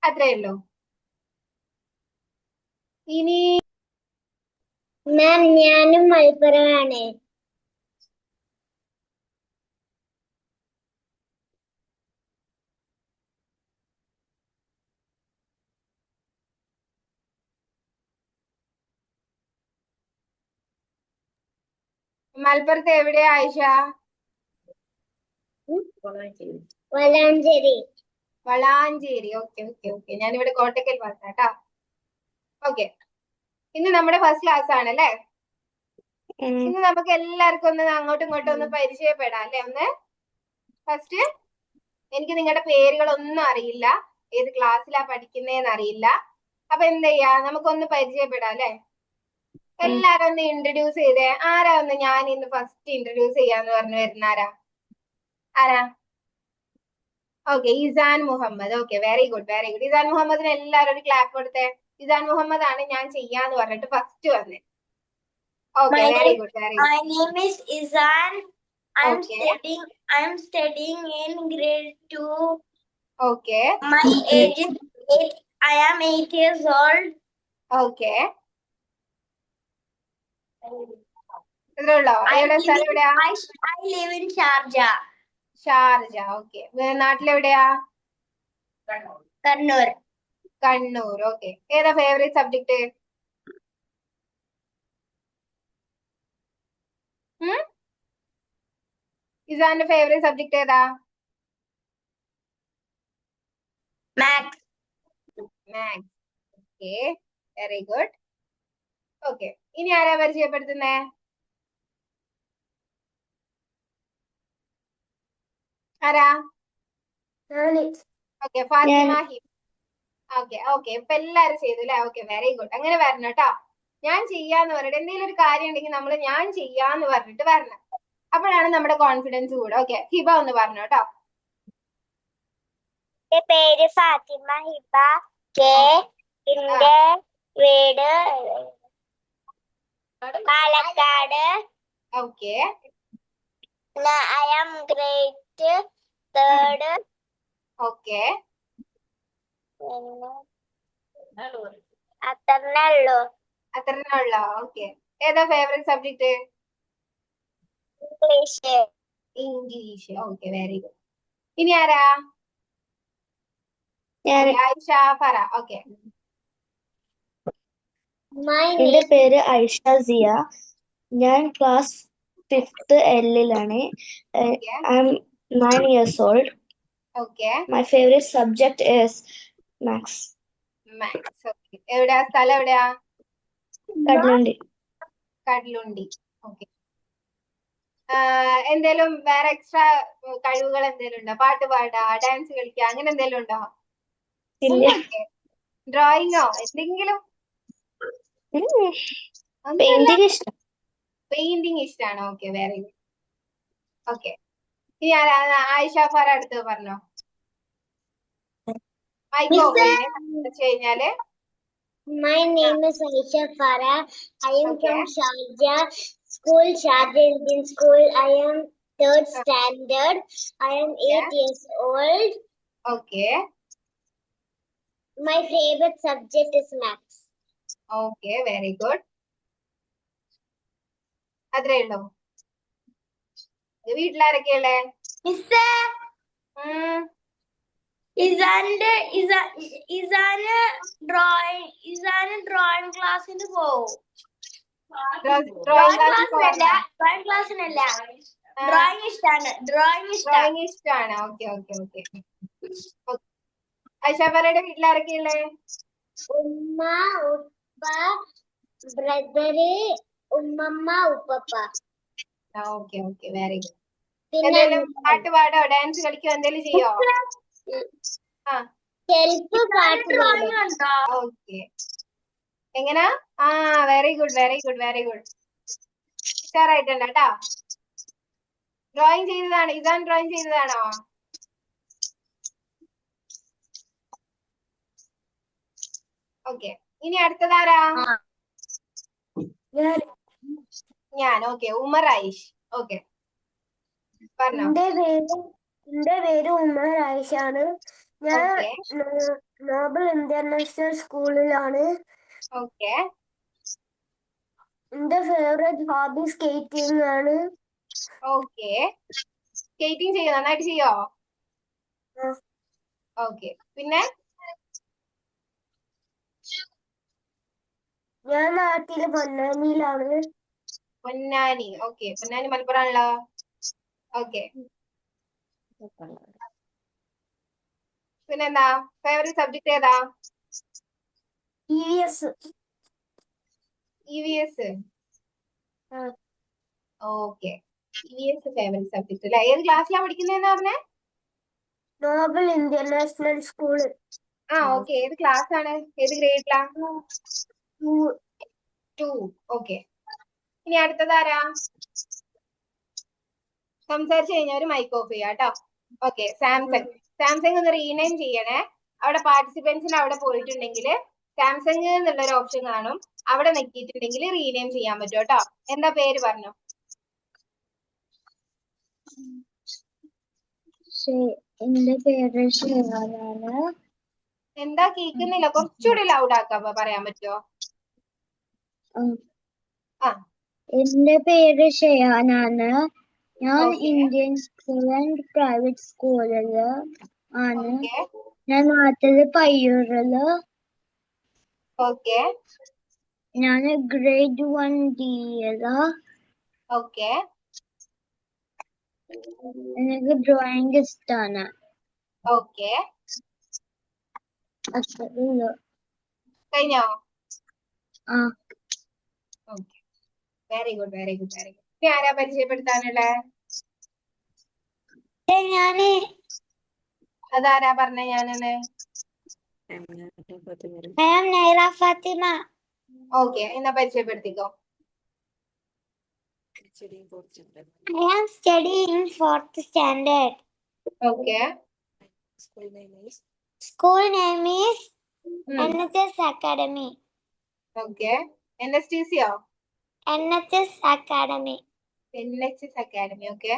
അത്രേ ഉള്ളൂ. ഇനി മാം ഞാനും മലപ്പുറമാണ്. മലപ്പുറത്ത് എവിടെയാ Ayisha? Valanchery. Valanchery. Okay okay okay. ഞാനിവിടെ കോട്ടക്കൽ പറഞ്ഞാട്ടാ. ഓക്കെ, ഇന്ന് നമ്മുടെ ഫസ്റ്റ് ക്ലാസ് ആണല്ലേ. ഇന്ന് നമുക്ക് എല്ലാവർക്കും ഒന്ന് അങ്ങോട്ടും ഇങ്ങോട്ടും ഒന്ന് പരിചയപ്പെടാം അല്ലെ. ഒന്ന് ഫസ്റ്റ് എനിക്ക് നിങ്ങളുടെ പേരുകളൊന്നും അറിയില്ല, ഏത് ക്ലാസ്സിലാ പഠിക്കുന്നതെന്ന് അറിയില്ല. അപ്പൊ എന്ത് ചെയ്യാ, നമുക്കൊന്ന് പരിചയപ്പെടാം അല്ലെ. എല്ലാരും ഒന്ന് ഇൻട്രൊഡ്യൂസ് ചെയ്തേ. ആരാ ഒന്ന് ഞാൻ ഇന്ന് ഫസ്റ്റ് ഇൻട്രൊഡ്യൂസ് ചെയ്യാന്ന് പറഞ്ഞു വരുന്ന ആരാ? Okay, Izan Muhammad. Okay, very good very good. Izan മുഹമ്മദിന് എല്ലാവരും ഒരു ക്ലാപ്പ് കൊടുത്തേ. ഇസാൻ മുഹമ്മദ് ആണ് ഞാൻ ചെയ്യാന്ന് പറഞ്ഞിട്ട് ഫസ്റ്റ് വന്നേ. Okay, very good very good. My name is Izan. I am studying in grade 2. Okay. My age is 8. I am 8 years old. Okay. എവിടെയുള്ളോ? എവിടെ സ്ഥലം എവിടെയാ? I live in Sharjah. Sharjah. Okay, നാട്ടിലെവിടെയാ? Kannur. കണ്ണൂർ. ഓക്കെ, ഏതാ favourite subject? ഇസാന്റെ favourite subject ഏതാ? Maths. Maths. Okay, very good. Okay, ഇനി ആരാ പരിചയപ്പെടുത്തുന്നേ? ആരാ? Okay, Fathima Hiba. Okay okay, ഇപ്പൊ എല്ലാരും ചെയ്തു അല്ലെ. Okay, very good. അങ്ങനെ വരണം കേട്ടോ. ഞാൻ ചെയ്യാന്ന് പറഞ്ഞിട്ട് എന്തെങ്കിലും ഒരു കാര്യം ഉണ്ടെങ്കിൽ നമ്മൾ ഞാൻ ചെയ്യാന്ന് പറഞ്ഞിട്ട് വരണം. അപ്പോഴാണ് നമ്മുടെ കോൺഫിഡൻസ് കൂടെ. ഓക്കെ, ഹിബ ഒന്ന് പറഞ്ഞു കേട്ടോ. എന്റെ പേര് ഫാത്തിമ ഹിബ കെ. എന്റെ വീട് Palakkad. Okay, I am grade 3rd. Okay, അത്രേ ഉള്ളൂ. ഓക്കെ, ഏതാ favourite subject? English. English. Okay, very good. ഇനി ആരാ? ആയിഷ ഫറ. ഓക്കെ, എന്റെ പേര് ഐഷ സിയ. ഞാൻ class 5th L-ലാണ്. I am 9 years old. Okay. My favorite subject is maths. Maths. Okay, എവിടെയാ സ്ഥലം? എവിടെയാ? കടലുണ്ടി. കടലുണ്ടി. ഓക്കെ. എന്തേലും വേറെ എക്സ്ട്രാ കഴിവുകൾ എന്തേലും ഉണ്ടോ? പാട്ട് പാടാ, ഡാൻസ് കളിക്കുക, അങ്ങനെ എന്തേലും ഉണ്ടോ? ഡ്രോയിങ്ങോ എന്തെങ്കിലും? പെയിന്റിങ് ഇഷ്ടമാണോ? Okay, very good. ഓക്കെ, ഇനി ആയിഷ ഫറ അടുത്ത് പറഞ്ഞോ. മൈക്ക് ഓഫ് കഴിഞ്ഞാല്. My name is Aisha Farah. I am from Sharjah School, Sharjah Indian School. I am 3rd standard. I am 8 years old. Okay. My favorite subject is maths. Okay, very good. അത്രേ ഉള്ളൂ. വീട്ടിലാരൊക്കെയുള്ളേ? Izhaan drawing ക്ലാസ്സിന് പോവും. Drawing ഇഷ്ടമാണ്. Okay okay okay. ഐഷാഫറയുടെ വീട്ടിലാരൊക്കെയുള്ളേ? ഉമ്മ, ഉപ്പ, brother, ഉമ്മമ്മ, ഉപ്പപ്പ. Okay okay, very good. എന്തെങ്കിലും പാട്ട് പാടോ, ഡാൻസ് കളിക്കോ, എന്തെങ്കിലും ചെയ്യോ? ഓക്കെ, എങ്ങനാ? Very good very good very good. ഉഷാറായിട്ടുണ്ട് കേട്ടോ. ഡ്രോയിങ് ചെയ്തതാണ്. ഇസാൻ ഡ്രോയിങ് ചെയ്തതാണോ? ഓക്കെ, ഇനി അടുത്തതാരാ? ഞാൻ. ഓക്കെ, ഉമർ ഐഷ്. ഓക്കെ, പറഞ്ഞോ. എന്റെ പേര് ഉമ്മർ ആയിഷാണ്. ഞാൻ ഓക്കെ നോബൽ ഇന്റർനാഷണൽ സ്കൂളിലാണ്. ഓക്കെ എന്റെ ഫേവറേറ്റ് ഹോബി സ്കേറ്റിംഗ് ആണ്. ഓക്കെ സ്കേറ്റിംഗ് ചെയ്യോ? നന്നായിട്ട് ചെയ്യോ? ആ. ഓക്കെ പിന്നെ ഞാൻ നാട്ടില് പൊന്നാനിയിലാണ്. പൊന്നാനി. ഓക്കെ പൊന്നാനി മലപ്പുറം ആണല്ലോ. ഓക്കെ പിന്നെന്താ ഫേവറേറ്റ് സബ്ജക്ട് ഏതാ? EVS. EVS. ആ. ഓക്കെ EVS ഫേവറേറ്റ് സബ്ജക്ട് അല്ലേ? ഏത് ക്ലാസ്സിലാണ് പഠിക്കുന്നതെന്ന് പറഞ്ഞേ? Nobel international school. ആ ഓക്കെ ഏത് ക്ലാസ് ആണ്? ഏത് ഗ്രേഡിലാ? 2. ഓക്കെ ഇനി അടുത്തതാരാ? സംസാരിച്ചു കഴിഞ്ഞാൽ ഒരു മൈക്ക് ഓഫ് ചെയ്യാം കേട്ടോ. ഓക്കെ സാംസങ് ഒന്ന് റീനെയിം ചെയ്യണേ. അവിടെ പാർട്ടിസിപ്പൻസിന് അവിടെ പോയിട്ടുണ്ടെങ്കിൽ സാംസങ് എന്നുള്ളൊരു ഓപ്ഷൻ കാണും. അവിടെ നെക്കിയിട്ടുണ്ടെങ്കിൽ റീനെയിം ചെയ്യാൻ പറ്റും കേട്ടോ. എന്താ പേര് പറഞ്ഞു? എന്റെ പേര് ഷെഹാനാണ്. എന്താ കേൾക്കുന്നില്ല, കുറച്ചുകൂടി ലൗഡ് ആക്കാ പറയാൻ പറ്റുമോ? ആ എന്റെ പേര് ഷെഹാനാണ്. ഞാൻ okay Indian school and private സ്കൂളില് ആണ്. ഓക്കെ ഞാൻ നാട്ടില് പയ്യൂരില്. ഓക്കെ ഞാൻ ഗ്രേഡ് 1 ഡിയില്. ഓക്കെ എനിക്ക് ഡ്രോയിങ് ഇഷ്ടമാണ്. ഓക്കെ അത്രേ ഉള്ളൂ. കഴിഞ്ഞോ? ആ okay very good very good very good. ഇനി ആരാ പരിചയപ്പെടുത്താനുള്ളേ? ഞാന് അതാരാ പറഞ്ഞ ഞാനെന്ന്? I am Naira Fatima. Okay എന്നാ പരിചയപ്പെടുത്തിക്കോ. I am studying 4th standard. Okay School name is NHS Academy. Okay NSTCയോ? NHS Academy. NHS Academy. Okay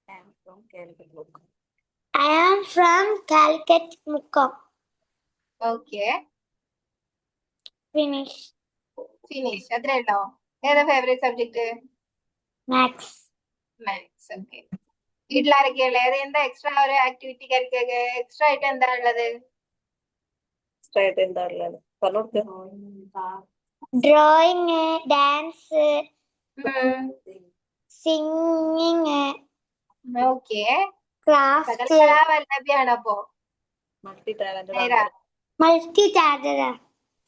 I am from Calicut, Mukam. Okay Finish. Finish. അത്രേ ഉള്ളോ? ഏതാ favourite subject? Max. Maths. Okay വീട്ടിലാരൊക്കെയുള്ള? എന്താ extra ഒരു activity extra ആയിട്ട് എന്താ ഉള്ളത്? Drawing, dance, singing, okay craft, സകല കലാവല്ലഭ്യാണ് അപ്പോ Naira. multi-talented.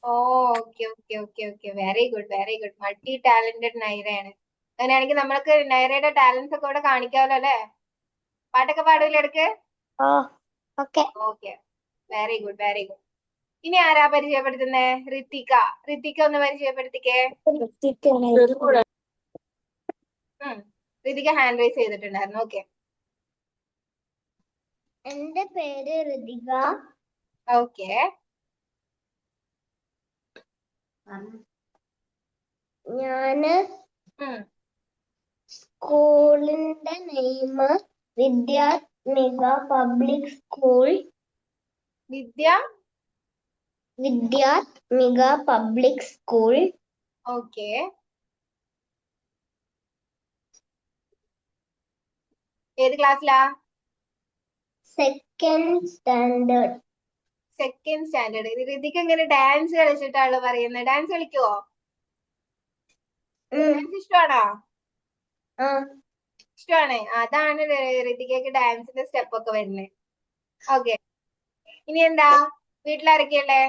Okay okay okay okay very good very good. Multi talented നൈറയാണ്. അങ്ങനെയാണെങ്കിൽ നമ്മൾക്ക് നൈറയുടെ ടാലൻസ് ഒക്കെ ഇവിടെ കാണിക്കാമല്ലോ അല്ലേ? പാട്ടൊക്കെ പാടില്ല ഇടക്ക്? Oh, okay. Okay very good very good. ഇനി ആരാ പരിചയപ്പെടുത്തുന്നേ? ഋത്തിക. ഋത്തിക ഒന്ന് പരിചയപ്പെടുത്തിക്കേ. ഋതിക ഹാൻഡ് റൈസ് ചെയ്തിട്ടുണ്ടായിരുന്നു. ഓക്കെ എന്റെ പേര് ഋതിക. ഓക്കെ ഞാന് സ്കൂളിന്റെ name Vidyatmika public school. Vidyatmika public school. Okay ഏത് ക്ലാസ്സിലാ? Second standard. Second standard. Ritika ഇങ്ങനെ ഡാൻസ് കളിച്ചിട്ടാണല്ലോ പറയുന്നത്. ഡാൻസ് കളിക്കുവോ? ഡാൻസ് ഇഷ്ടമാണോ? ഇഷ്ടമാണ്. അതാണ് ഋതികക്ക് ഡാൻസിന്റെ സ്റ്റെപ്പ് ഒക്കെ വരുന്നത്. ഓക്കെ ഇനി എന്താ വീട്ടിലാരൊക്കെയല്ലേ?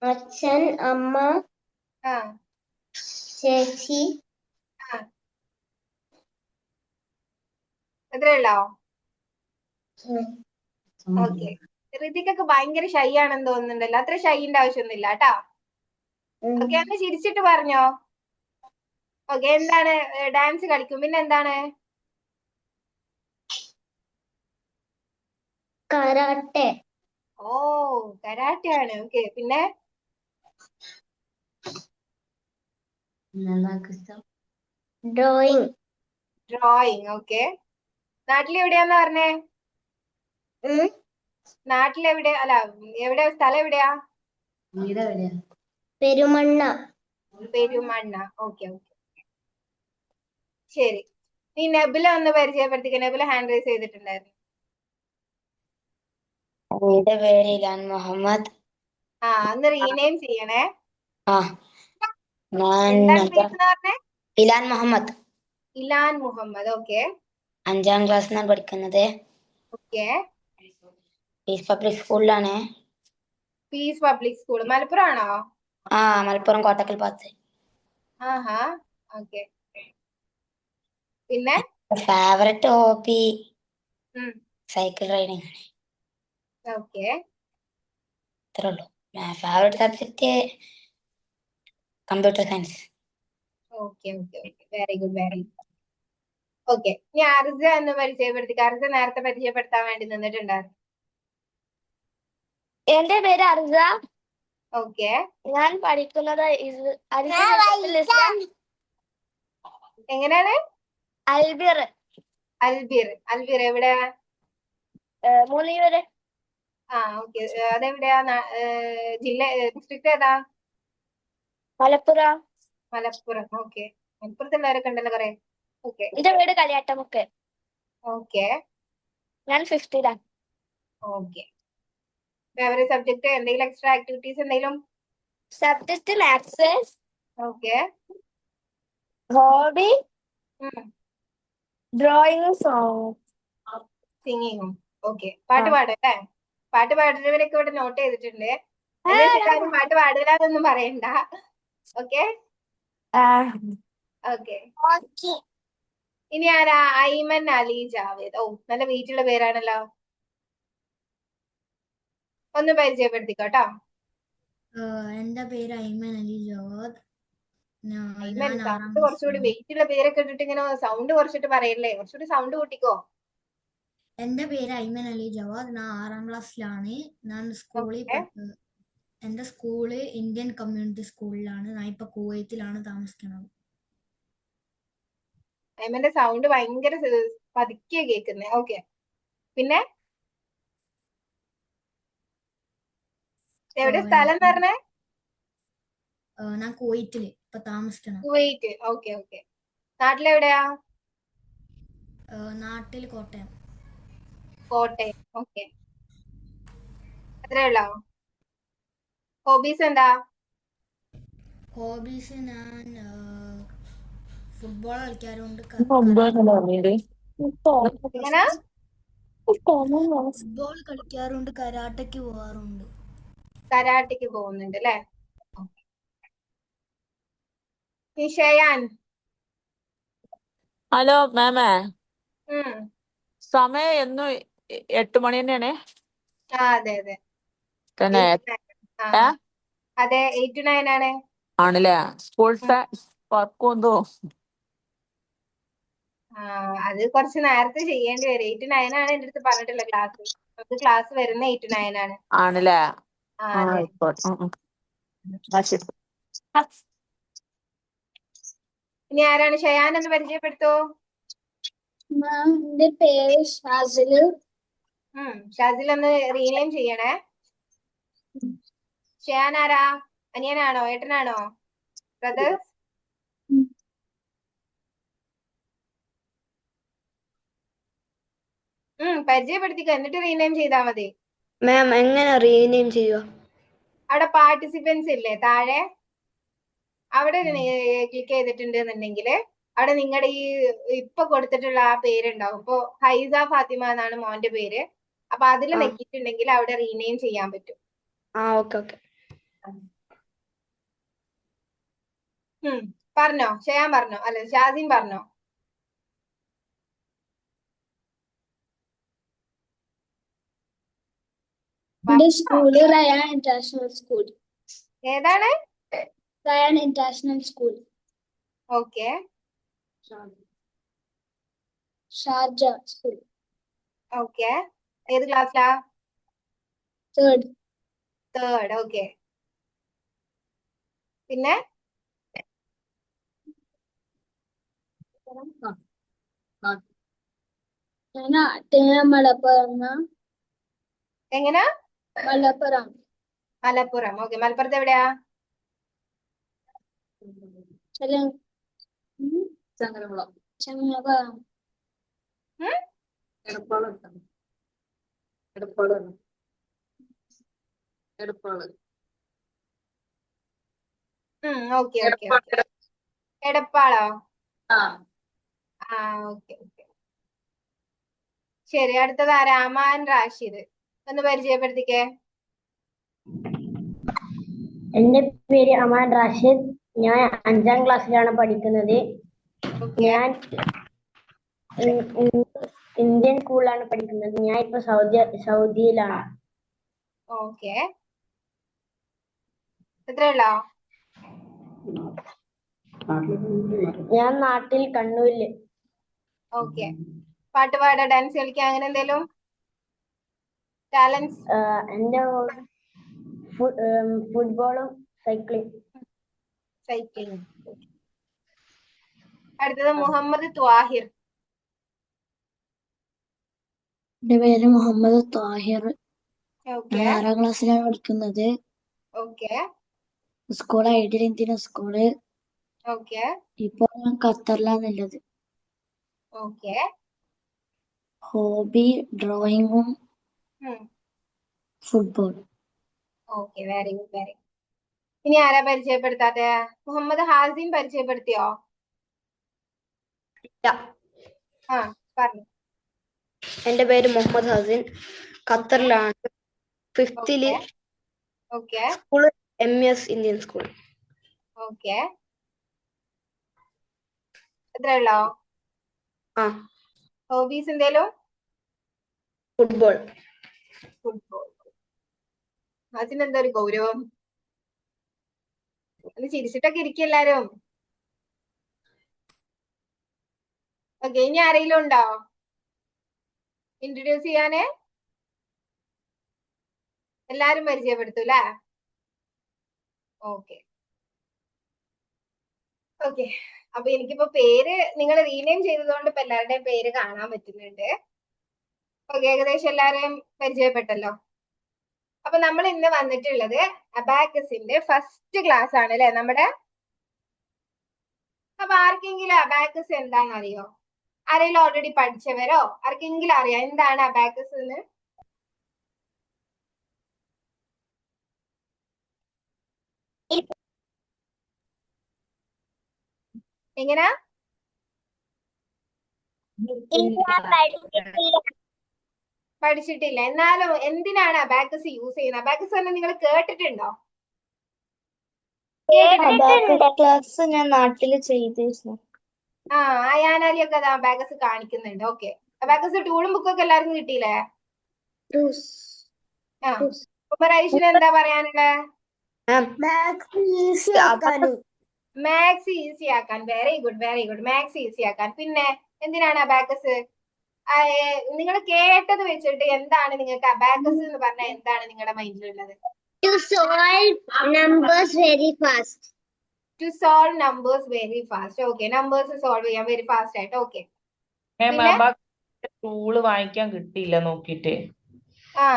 അച്ഛൻ, അമ്മ, ചേച്ചി. അത്രേ ഉള്ളോ? ഓക്കെ ഋതികൊക്കെ ഭയങ്കര ഷൈ ആണെന്ന് തോന്നുന്നുണ്ടല്ലോ. അത്ര ഷൈന്റെ ആവശ്യമൊന്നുമില്ല കേട്ടാ. ഓക്കെ ഒന്ന് ചിരിച്ചിട്ട് പറഞ്ഞോ. ഓക്കെ എന്താണ്? ഡാൻസ് കളിക്കും. പിന്നെ എന്താണ്? കരാട്ടെ. ഓ കരാട്ടെ ആണ്. ഓക്കെ പിന്നെ ഡ്രോയിങ്. ഡ്രോയിങ്. ഓക്കെ. നാട്ടിലെവിടെയാന്ന് പറഞ്ഞേ? നാട്ടിലെവിടെ? അല്ല, എവിടെയാ സ്ഥലം? എവിടെയാ? പെരുമണ്ണ. പെരുമണ്ണ. ഓക്കെ ഓക്കെ, ശരി. നീ നെബുല ഒന്ന് പരിചയപ്പെടുത്തിക്ക. നെബുല ഹാൻഡ് റൈസ് ചെയ്തിട്ടുണ്ടായിരുന്നു. എന്റെ പേര് ഇലാൻ മുഹമ്മദ്. ഒന്ന് റീനെയിം ചെയ്യണേ. ആ ഞാൻ എന്താണ് പേര് പറഞ്ഞേ? ഇലാൻ മുഹമ്മദ്. ഇലാൻ മുഹമ്മദ്. ഓക്കെ 5ാം ക്ലാസ്സിനാണ് പഠിക്കുന്നത്. ഓക്കെ. പീസ് പബ്ലിക് സ്കൂളിലാണ്. പീസ് പബ്ലിക് സ്കൂൾ മലപ്പുറം ആണോ? മലപ്പുറം കോട്ടക്കൽ ഭാഗത്ത്. ആഹാ, ഓക്കെ. പിന്നെ ഫേവററ്റ് ഹോബി ഉം സൈക്കിൾ റൈഡിങ് ആണ്. ഓക്കെ. ഇത്രേ ഉള്ളൂ. Favourite subject computer science. Okay okay okay, very good very good. Okay, ഇനി അർജ എന്ന് പരിചയപ്പെടുത്തിക്ക. അർജ നേരത്തെ പരിചയപ്പെടുത്താൻ വേണ്ടി നിന്നിട്ടുണ്ടായിരുന്നു. എന്റെ പേര് അർജ. ഓക്കെ. ഞാൻ പഠിക്കുന്നത് എങ്ങനെയാണ്? അൽബിർ. അൽബിർ. അൽബിർ എവിടെ? മൂന്നിയൂര്. ഓക്കെ. അതെവിടെയാ? ജില്ല, ഡിസ്ട്രിക്ട് ഏതാ? മലപ്പുറം. മലപ്പുറം. ഓക്കെ. മലപ്പുറത്തുള്ളവരൊക്കെ ഉണ്ടല്ലോ കുറെ. ഓക്കെ എന്റെ വീട് കളിയാട്ടമുക്ക്. ഓക്കെ ഞാൻ 5th-ലാണ്. ഓക്കെ. ഫേവറേറ്റ് സബ്ജക്ട് എന്തെങ്കിലും എക്സ്ട്രാ ആക്ടിവിറ്റീസ് എന്തെങ്കിലും? Subject maths. Okay. Hobby drawing, song, സിംഗിങ്ങും. ഓക്കെ. പാട്ട് പാടല്ലേ? പാട്ട് പാടുന്നവരൊക്കെ ഇവിടെ നോട്ട് ചെയ്തിട്ടുണ്ട്. എന്നെ വെച്ചിട്ടാരും പാട്ട് പാടില്ലാന്നൊന്നും പറയണ്ട. Okay okay. ഇനി ആരാ? ഐമൻ അലി ജാവേദ്. ഓ, നല്ല വെയിറ്റുള്ള പേരാണല്ലോ. ഒന്ന് പരിചയപ്പെടുത്തിക്കോട്ടോ. എന്റെ പേര് ഐമൻ അലി ജവാദ്. ഐമൻ, സൗണ്ട് കുറച്ചുകൂടി വെയിറ്റുള്ള പേരൊക്കെ ഇട്ടിട്ട് ഇങ്ങനെ സൗണ്ട് കുറച്ചിട്ട് പറയല്ലേ, കുറച്ചുകൂടി സൗണ്ട് കൂട്ടിക്കോ. എന്റെ പേര് ഐമൻ അലി ജവാദ്. ഞാൻ 6ാം ക്ലാസ്സിലാണ്. ഞാൻ സ്കൂളിൽ എന്റെ സ്കൂള് ഇന്ത്യൻ കമ്മ്യൂണിറ്റി സ്കൂളിലാണ്. ഞാൻ ഇപ്പൊ കുവൈത്തിലാണ് താമസിക്കുന്നത്. ഐമന്റെ സൗണ്ട് ഭയങ്കര പതുക്കിയ കേൾക്കുന്നേ. ഓക്കെ. പിന്നെ എവിടെ സ്ഥലം എന്ന് പറഞ്ഞേ? ഞാൻ കുവൈത്തില് ഇപ്പൊ താമസിക്കണം. കുവൈറ്റ്. Okay okay. നാട്ടിലെവിടെയാ? നാട്ടിൽ കോട്ടയം. കോട്ടയം. ഓക്കെ. അത്രേ ഉള്ളോ? ഹോബീസ് എന്താ? ഹോബീസ് ഞാൻ ഫുട്ബോൾ കളിക്കാറുണ്ട്. എങ്ങനാ? ഫുട്ബോൾ കളിക്കാറുണ്ട്. കരാട്ടയ്ക്ക് പോവാറുണ്ട്. കരാട്ടയ്ക്ക് പോകുന്നുണ്ട് അല്ലേ? ഷയാൻ. ഹലോ മാമേ, ഉം. സമയം എന്നും 8 മണി തന്നെയാണ്. അതെ അതെ. തന്നെ 8 to 9. അതെ, 8 to 9 ആണ്. ആണല്ലേ? സ്കൂളത്തെ വർക്കും എന്തോ? അത് കുറച്ച് നേരത്തെ ചെയ്യേണ്ടി വരും. 8 to 9 ആണ് എന്റെ അടുത്ത് പറഞ്ഞിട്ടുള്ള ക്ലാസ്. നമുക്ക് ക്ലാസ് വരുന്ന 8 to 9 ആണ്. ആണല്ലേ? അതെ. ശരി. ഇനി ആരാണ്? ഷയാൻ എന്ന് പരിചയപ്പെടുത്തോ. എന്റെ പേര് ഷാസില്. ഷാസിൽ ഒന്ന് റീനെയിം ചെയ്യണേ. ഷയാൻ ആരാ? അനിയനാണോ? ഏട്ടനാണോ? ബ്രദേഴ്സ്? പരിചയപ്പെടുത്തിക്ക, എന്നിട്ട് റീനെയിം ചെയ്താ മതി. മാം എങ്ങനെ റീനെയിം ചെയ്യുക? അവിടെ പാർട്ടിസിപ്പൻസ് ഇല്ലേ താഴെ? അവിടെ ക്ലിക്ക് ചെയ്തിട്ടുണ്ട് എന്നുണ്ടെങ്കിൽ അവിടെ നിങ്ങളുടെ ഈ ഇപ്പൊ കൊടുത്തിട്ടുള്ള ആ പേരുണ്ടാവും. ഇപ്പൊ ഹൈസ ഫാത്തിമ എന്നാണ് മോന്റെ പേര്. അപ്പൊ അതിൽ നെക്കിയിട്ടുണ്ടെങ്കിൽ അവിടെ റീനെയിം ചെയ്യാൻ പറ്റും. ഓക്കെ. പറഞ്ഞോ? ഷയാൻ പറഞ്ഞോ? അല്ല, ഷാസിൻ പറഞ്ഞോ? School Ryan international school. ഏതാണ്? Ryan international school. Okay. Sharjah school. Okay. ഏത് ക്ലാസ്സിലാ? 3rd. ഓക്കെ. പിന്നെ മലപ്പുറം എങ്ങനാ? മലപ്പുറം മലപ്പുറം. ഓക്കെ, മലപ്പുറത്ത് എവിടെയാ? ചങ്ങരകുളം ഉം? Okay okay okay. എടപ്പാളോ? ആ, ഓക്കെ ഓക്കെ. ശരി, അടുത്തത് ആരാ? അമാൻ റാഷിദ്. ഒന്ന് പരിചയപ്പെടുത്തിക്കേ. എന്റെ പേര് അമാൻ റാഷിദ്. ഞാൻ 5ാം ക്ലാസ്സിലാണ് പഠിക്കുന്നത്. ഓക്കെ ഞാൻ ഇന്ത്യൻ സ്കൂളിലാണ് പഠിക്കുന്നത്. ഞാൻ ഇപ്പൊ സൗദിയിലാണ്. ഓക്കെ. എത്രയുള്ളോ? ഞാൻ നാട്ടിൽ കണ്ണൂരില്. ഓക്കെ. പാട്ട് പാടാ, ഡാൻസ് കളിക്കുക, അങ്ങനെ എന്തേലും ടാലൻസ്? എന്റെ ഫുട്ബോളും സൈക്ലിംഗ്. സൈക്ലിംഗ്. അടുത്തത് മുഹമ്മദ് ത്വാഹിർ. എന്റെ പേര് മുഹമ്മദ് താഹിർ. ഓക്കെ ഞാൻ 6ാം ക്ലാസ്സിലാണ് പഠിക്കുന്നത്. Okay school ideal Indian school. Okay ഇപ്പൊ ഞാൻ ഖത്തറിലാണുള്ളത്. ഓക്കെ. ഹോബി ഡ്രോയിങ്ങും football. Okay, very good, very good. ഇനി ആരാ പരിചയപ്പെടുത്താത്തെ? മുഹമ്മദ് ഹാസിം പരിചയപ്പെടുത്തിയോ? ആ, പറഞ്ഞു. എന്റെ പേര് മുഹമ്മദ് ഹസീൻ. ഖത്തറിലാണ്. 5th okay school MES Indian school. Okay. എത്രയുള്ളോ? ഹോബീസ് എന്തേലും? ഫുട്ബോൾ. ഫുട്ബോൾ. അതിനെന്താ ഒരു ഗൗരവം? ഒന്ന് ചിരിച്ചിട്ടൊക്കെ ഇരിക്കും എല്ലാരും. ഓക്കെ, ഇനി ആരെങ്കിലും ഉണ്ടോ ഇൻട്രൊഡ്യൂസ് ചെയ്യാന്? എല്ലാരും പരിചയപ്പെടുത്തു അല്ലേ? Okay okay. അപ്പൊ എനിക്കിപ്പോ പേര് നിങ്ങൾ റീനെയിം ചെയ്തതുകൊണ്ട് ഇപ്പൊ എല്ലാവരുടെയും പേര് കാണാൻ പറ്റുന്നുണ്ട്. ഓക്കെ, ഏകദേശം എല്ലാരെയും പരിചയപ്പെട്ടല്ലോ. അപ്പൊ നമ്മൾ ഇന്ന് വന്നിട്ടുള്ളത് അബാക്കസിന്റെ ഫസ്റ്റ് ക്ലാസ് ആണ് അല്ലെ നമ്മുടെ. അപ്പൊ ആർക്കെങ്കിലും അബാക്കസ് എന്താണെന്ന് അറിയോ? ആരെങ്കിലും ഓൾറെഡി പഠിച്ചവരോ ആർക്കെങ്കിലും അറിയാം എന്താണ് അബാക്കസ് എന്ന്? എങ്ങനാ? പഠിച്ചിട്ടില്ല. എന്നാലും എന്തിനാണ് അബാക്കസ് യൂസ് ചെയ്യുന്നത്? അബാക്കസ് തന്നെ നിങ്ങൾ കേട്ടിട്ടുണ്ടോ? ക്ലാസ് ഞാൻ നാട്ടില് ചെയ്തിരുന്നു. ആ, അയാനാലി ഒക്കെ അത് അബാക്കസ് കാണിക്കുന്നുണ്ട്. ഓക്കെ, അബാക്കസ് ടൂളും ബുക്കൊക്കെ എല്ലാവർക്കും കിട്ടിയില്ലേ? ആ, ഉമറൈഷിന് എന്താ പറയാനുള്ളത്? മാത്സ് ഈസി ആക്കാൻ. Very good, very good. Maths easy ആക്കാൻ. പിന്നെ എന്തിനാണ് അബാക്കസ്? നിങ്ങൾ കേട്ടത് വെച്ചിട്ട് എന്താണ് നിങ്ങൾക്ക് അബാക്കസ് എന്ന് പറഞ്ഞാൽ എന്താണ് നിങ്ങളുടെ മൈൻഡിലുള്ളത്? To solve numbers very fast. To solve numbers very fast. Okay, numbers solve ചെയ്യാൻ very fast ആയിട്ട്. Okay. ടൂള് വാങ്ങിക്കാൻ കിട്ടിയില്ല നോക്കിട്ട്. ആ,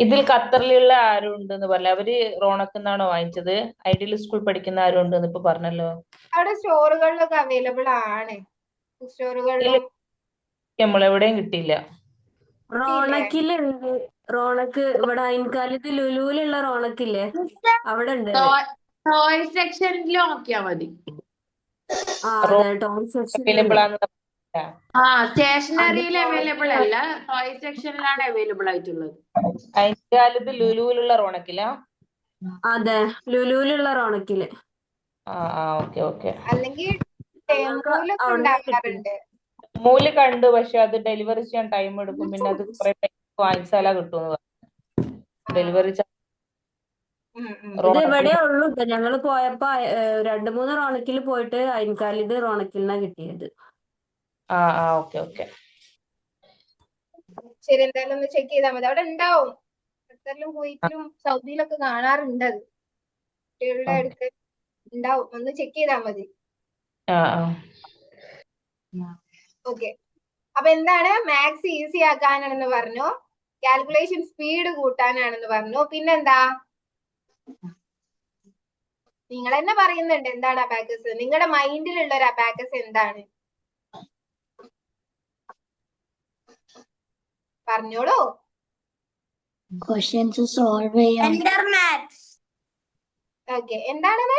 ഇതിൽ ഖത്തറിലുള്ള ആരും ഉണ്ടെന്ന് പറഞ്ഞ അവര് റോണക്കുന്നാണോ വാങ്ങിച്ചത്? ഐഡിയൽ സ്കൂൾ പഠിക്കുന്ന ആരും ഉണ്ടെന്ന് ഇപ്പൊ പറഞ്ഞല്ലോ. അവിടെ സ്റ്റോറുകളിലൊക്കെ അവൈലബിൾ ആണ്. സ്റ്റോറുകളിലും നമ്മളെവിടെയും കിട്ടിയില്ല. റോണക്കിലുണ്ട്. റോണക്ക് ഇവിടെ അയൻകാലത്ത് ലുലുവിലുള്ള റോണക്കില്ലേ, അവിടെ ഉണ്ട്. ടോയ് സെക്ഷനിൽ നോക്കിയാ മതി. അതെ, ടോയ് സെക്ഷനിലുണ്ട്. സ്റ്റേഷനറിയിൽ അവൈലബിൾ അല്ല, ടോയ് സെക്ഷനിലാണ് അവൈലബിൾ ആയിട്ടുള്ളത്. അയൻകാലത്ത് ലുലുവിലുള്ള റോണക്കില. അതെ, ലുലുവിലുള്ള റോണക്കില്. Okay okay. അല്ലെങ്കിൽ ടെമ്പൂലൊക്കെ ഉണ്ടാക്കാറുണ്ട്. മൂല് കണ്ടു, പക്ഷെ അത് ഡെലിവറി ചെയ്യാൻ ടൈം എടുക്കും. പിന്നെ അത് കുറെ വാങ്ങിച്ചാലാ കിട്ടുമെന്ന് പറഞ്ഞു. ഡെലിവറി ഇത് ഇവിടെ ഉള്ളൂ. ഞങ്ങള് പോയപ്പോ 2-3 റോണക്കിൽ പോയിട്ട് അയൻകാലിത് റോണക്കിലിനാ കിട്ടിയത്. Okay okay. ശരി, എന്തായാലും ഒന്ന് ചെക്ക് ചെയ്താൽ മതി. അവിടെ ഉണ്ടാവും. ഖത്തറിലും കുവൈറ്റിലും സൗദിയിലൊക്കെ കാണാറുണ്ട്. അത് കുട്ടികളുടെ അടുത്ത് ഉണ്ടാവും. ഒന്ന് ചെക്ക് ചെയ്താൽ മതി. ഓക്കെ. അപ്പൊ എന്താണ്? മാത്സ് ഈസി ആക്കാനാണെന്ന് പറഞ്ഞു, കാൽക്കുലേഷൻ സ്പീഡ് കൂട്ടാനാണെന്ന് പറഞ്ഞു, പിന്നെന്താ? നിങ്ങൾ തന്നെ പറയുന്നുണ്ട് എന്താണ് അബാക്കസ്. നിങ്ങളുടെ മൈൻഡിലുള്ള ഒരു അബാക്കസ് എന്താണ്? പറഞ്ഞോളൂ. ക്വസ്റ്റ്യൻസ് സോൾവ് ചെയ്യാം. ഓക്കെ, എന്താണത്?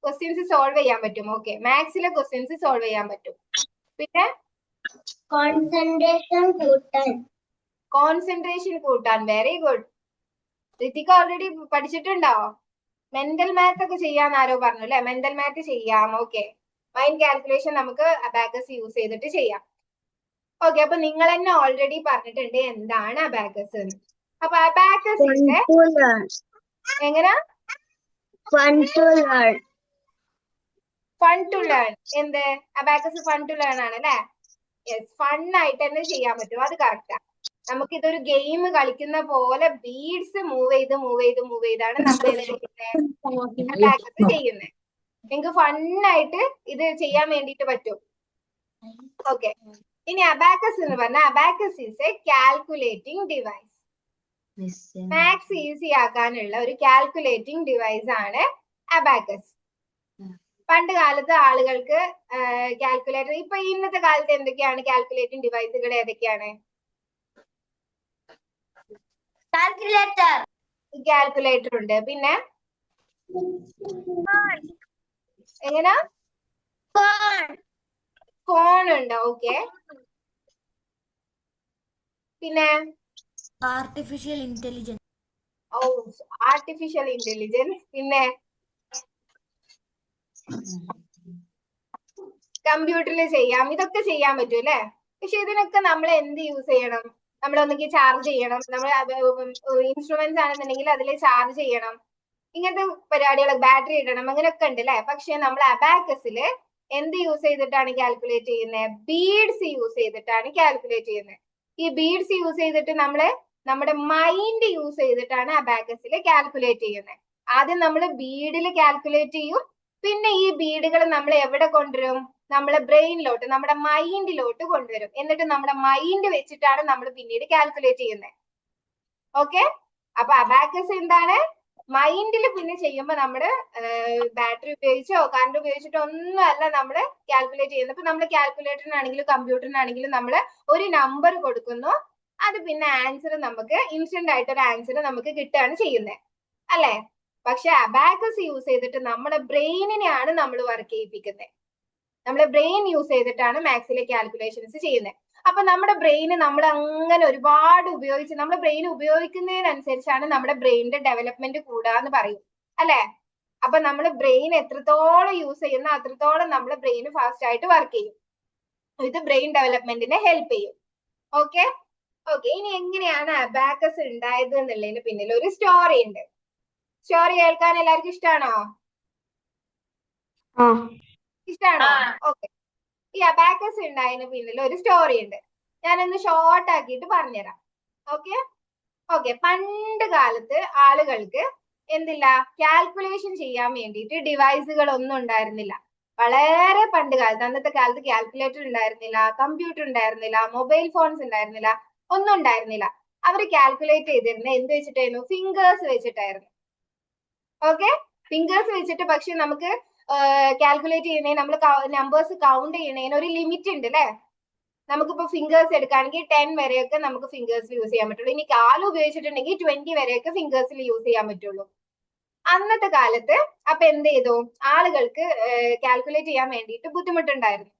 ക്വസ്റ്റ്യൻസ് സോൾവ് ചെയ്യാൻ പറ്റും. ഓക്കെ, മാത്സിലെ ക്വസ്റ്റ്യൻസ് സോൾവ് ചെയ്യാൻ പറ്റും. പിന്നെ കോൺസെൻട്രേഷൻ കൂട്ടാൻ. കോൺസെൻട്രേഷൻ കൂട്ടാൻ. Very good. ഋതിക ഓൾറെഡി പഠിച്ചിട്ടുണ്ടോ? മെന്റൽ മാത്ത് ഒക്കെ ചെയ്യാൻ ആരോ പറഞ്ഞു അല്ലെ? മെന്റൽ മാത്ത് ചെയ്യാം. ഓക്കെ, മൈൻഡ് കാൽക്കുലേഷൻ നമുക്ക് അബാക്കസ് യൂസ് ചെയ്തിട്ട് ചെയ്യാം. ഓക്കെ, അപ്പൊ നിങ്ങൾ തന്നെ ഓൾറെഡി പറഞ്ഞിട്ടുണ്ട് എന്താണ് അബാക്കസ് എന്ന്. അപ്പൊ അബാക്കസിന്റെ എങ്ങനാ? Fun to learn. Fun to learn. എന്ത്? അബാക്കസ് ഫൺ ടു ലേൺ ആണ് അല്ലെ? യെസ്, ഫൺ ആയിട്ട് തന്നെ ചെയ്യാൻ പറ്റും. അത് കറക്റ്റാ. നമുക്ക് ഇതൊരു ഗെയിം കളിക്കുന്ന പോലെ ബീഡ്സ് മൂവ് ചെയ്താണ് നമ്മൾ അബാക്കസ് ചെയ്യുന്നത്. നിങ്ങൾക്ക് ഫണ്ണായിട്ട് ഇത് ചെയ്യാൻ വേണ്ടിയിട്ട് പറ്റും. ഓക്കെ, ഇനി അബാക്കസ് എന്ന് പറഞ്ഞാൽ abacus is a calculating device. Maths easy ആക്കാനുള്ള ഒരു കാൽക്കുലേറ്റിംഗ് ഡിവൈസ് ആണ് അബാക്കസ്. പണ്ട് കാലത്ത് ആളുകൾക്ക് കാൽക്കുലേറ്റർ, ഇപ്പൊ ഇന്നത്തെ കാലത്ത് എന്തൊക്കെയാണ് കാൽക്കുലേറ്റിംഗ് ഡിവൈസുകൾ? ഏതൊക്കെയാണ്? കാൽക്കുലേറ്റർ ഉണ്ട്. പിന്നെ എങ്ങനാ? ഫോൺ ഉണ്ട്. ഓക്കെ, പിന്നെ ആർട്ടിഫിഷ്യൽ ഇന്റലിജൻസ്. ഓ, ആർട്ടിഫിഷ്യൽ ഇന്റലിജൻസ്. പിന്നെ കമ്പ്യൂട്ടറിൽ ചെയ്യാം. ഇതൊക്കെ ചെയ്യാൻ പറ്റും അല്ലെ? പക്ഷെ ഇതിനൊക്കെ നമ്മൾ എന്ത് യൂസ് ചെയ്യണം? നമ്മൾ ഒന്നെങ്കിൽ ചാർജ് ചെയ്യണം. നമ്മൾ ഇൻസ്ട്രുമെന്റ്സ് ആണെന്നുണ്ടെങ്കിൽ അതിൽ ചാർജ് ചെയ്യണം. ഇങ്ങനത്തെ പരിപാടികൾ, ബാറ്ററി ഇടണം, അങ്ങനെയൊക്കെ ഉണ്ട് അല്ലെ? പക്ഷെ നമ്മൾ അബാക്കസില് എന്ത് യൂസ് ചെയ്തിട്ടാണ് കാൽക്കുലേറ്റ് ചെയ്യുന്നത്? ബീഡ്സ് യൂസ് ചെയ്തിട്ടാണ് കാൽക്കുലേറ്റ് ചെയ്യുന്നത്. ഈ ബീഡ്സ് യൂസ് ചെയ്തിട്ട് നമ്മുടെ മൈൻഡ് യൂസ് ചെയ്തിട്ടാണ് അബാക്കസിൽ കാൽക്കുലേറ്റ് ചെയ്യുന്നത്. ആദ്യം നമ്മൾ ബീഡിൽ കാൽക്കുലേറ്റ് ചെയ്യും. പിന്നെ ഈ ബീഡുകൾ നമ്മൾ എവിടെ കൊണ്ടുവരും? നമ്മളെ ബ്രെയിനിലോട്ട്, നമ്മുടെ മൈൻഡിലോട്ട് കൊണ്ടുവരും. എന്നിട്ട് നമ്മുടെ മൈൻഡ് വെച്ചിട്ടാണ് നമ്മൾ പിന്നീട് കാൽക്കുലേറ്റ് ചെയ്യുന്നത്. ഓക്കെ, അപ്പൊ അബാക്കസ് എന്താണ്? മൈൻഡിൽ പിന്നെ ചെയ്യുമ്പോൾ നമ്മള് ബാറ്ററി ഉപയോഗിച്ചോ കറണ്ട് ഉപയോഗിച്ചിട്ടോ ഒന്നും അല്ല നമ്മൾ കാൽക്കുലേറ്റ് ചെയ്യുന്നത്. ഇപ്പൊ നമ്മൾ കാൽക്കുലേറ്ററിനാണെങ്കിലും കമ്പ്യൂട്ടറിനാണെങ്കിലും നമ്മൾ ഒരു നമ്പർ കൊടുക്കുന്നു, അത് പിന്നെ ആൻസർ നമുക്ക് ഇൻസ്റ്റന്റ് ആയിട്ട് ഒരു ആൻസർ നമുക്ക് കിട്ടുകയാണ് ചെയ്യുന്നത് അല്ലെ? പക്ഷെ അബാക്കസ് യൂസ് ചെയ്തിട്ട് നമ്മുടെ ബ്രെയിനിനെയാണ് നമ്മൾ വർക്ക് ചെയ്യിപ്പിക്കുന്നത്. നമ്മുടെ ബ്രെയിൻ യൂസ് ചെയ്തിട്ടാണ് മാത്സിലെ കാൽക്കുലേഷൻസ് ചെയ്യുന്നത്. അപ്പൊ നമ്മുടെ ബ്രെയിന് നമ്മൾ അങ്ങനെ ഒരുപാട് ഉപയോഗിച്ച്, നമ്മുടെ ബ്രെയിൻ ഉപയോഗിക്കുന്നതിനനുസരിച്ചാണ് നമ്മുടെ ബ്രെയിനിന്റെ ഡെവലപ്മെന്റ് കൂടാന്ന് പറയും അല്ലെ? അപ്പൊ നമ്മൾ ബ്രെയിൻ എത്രത്തോളം യൂസ് ചെയ്യുന്ന അത്രത്തോളം നമ്മുടെ ബ്രെയിൻ ഫാസ്റ്റ് ആയിട്ട് വർക്ക് ചെയ്യും. ഇത് ബ്രെയിൻ ഡെവലപ്മെന്റിനെ ഹെൽപ്പ് ചെയ്യും. ഓക്കെ, ഇനി എങ്ങനെയാണ് അബാക്കസ് ഉണ്ടായത് എന്നുള്ളതിന് പിന്നിൽ ഒരു സ്റ്റോറി ഉണ്ട്. സ്റ്റോറി കേൾക്കാൻ എല്ലാവർക്കും ഇഷ്ടാണോ? ഇഷ്ടാണോ? ഓക്കെ, ഈ അബാക്കസ് ഉണ്ടായതിന് പിന്നിൽ ഒരു സ്റ്റോറി ഉണ്ട്. ഞാനൊന്ന് ഷോർട്ട് ആക്കിയിട്ട് പറഞ്ഞുതരാം. ഓക്കെ, പണ്ട് കാലത്ത് ആളുകൾക്ക് എന്തില്ല, കാൽക്കുലേഷൻ ചെയ്യാൻ വേണ്ടിയിട്ട് ഡിവൈസുകൾ ഒന്നും ഉണ്ടായിരുന്നില്ല. വളരെ പണ്ട് കാലത്ത്, അന്നത്തെ കാലത്ത് കാൽക്കുലേറ്റർ ഉണ്ടായിരുന്നില്ല, കമ്പ്യൂട്ടർ ഉണ്ടായിരുന്നില്ല, മൊബൈൽ ഫോൺസ് ഉണ്ടായിരുന്നില്ല, ഒന്നും ഉണ്ടായിരുന്നില്ല. അവർ കാൽക്കുലേറ്റ് ചെയ്തിരുന്നത് എന്ത് വെച്ചിട്ടായിരുന്നു? ഫിംഗേഴ്സ് വെച്ചിട്ടായിരുന്നു. ഓക്കെ, ഫിംഗേഴ്സ് വെച്ചിട്ട്. പക്ഷെ നമുക്ക് കാൽക്കുലേറ്റ് ചെയ്യുന്നതിന്, നമ്മൾ നമ്പേഴ്സ് കൗണ്ട് ചെയ്യുന്നതിന് ഒരു ലിമിറ്റ് ഉണ്ട് അല്ലെ? നമുക്കിപ്പോ ഫിംഗേഴ്സ് എടുക്കുകയാണെങ്കിൽ 10 വരെയൊക്കെ നമുക്ക് ഫിംഗേഴ്സിൽ യൂസ് ചെയ്യാൻ പറ്റുള്ളൂ. ഇനി കാല് ഉപയോഗിച്ചിട്ടുണ്ടെങ്കിൽ 20 വരെയൊക്കെ ഫിംഗേഴ്സിൽ യൂസ് ചെയ്യാൻ പറ്റുള്ളൂ അന്നത്തെ കാലത്ത്. അപ്പൊ എന്ത് ചെയ്തു? ആളുകൾക്ക് കാൽക്കുലേറ്റ് ചെയ്യാൻ വേണ്ടിയിട്ട് ബുദ്ധിമുട്ടുണ്ടായിരുന്നു.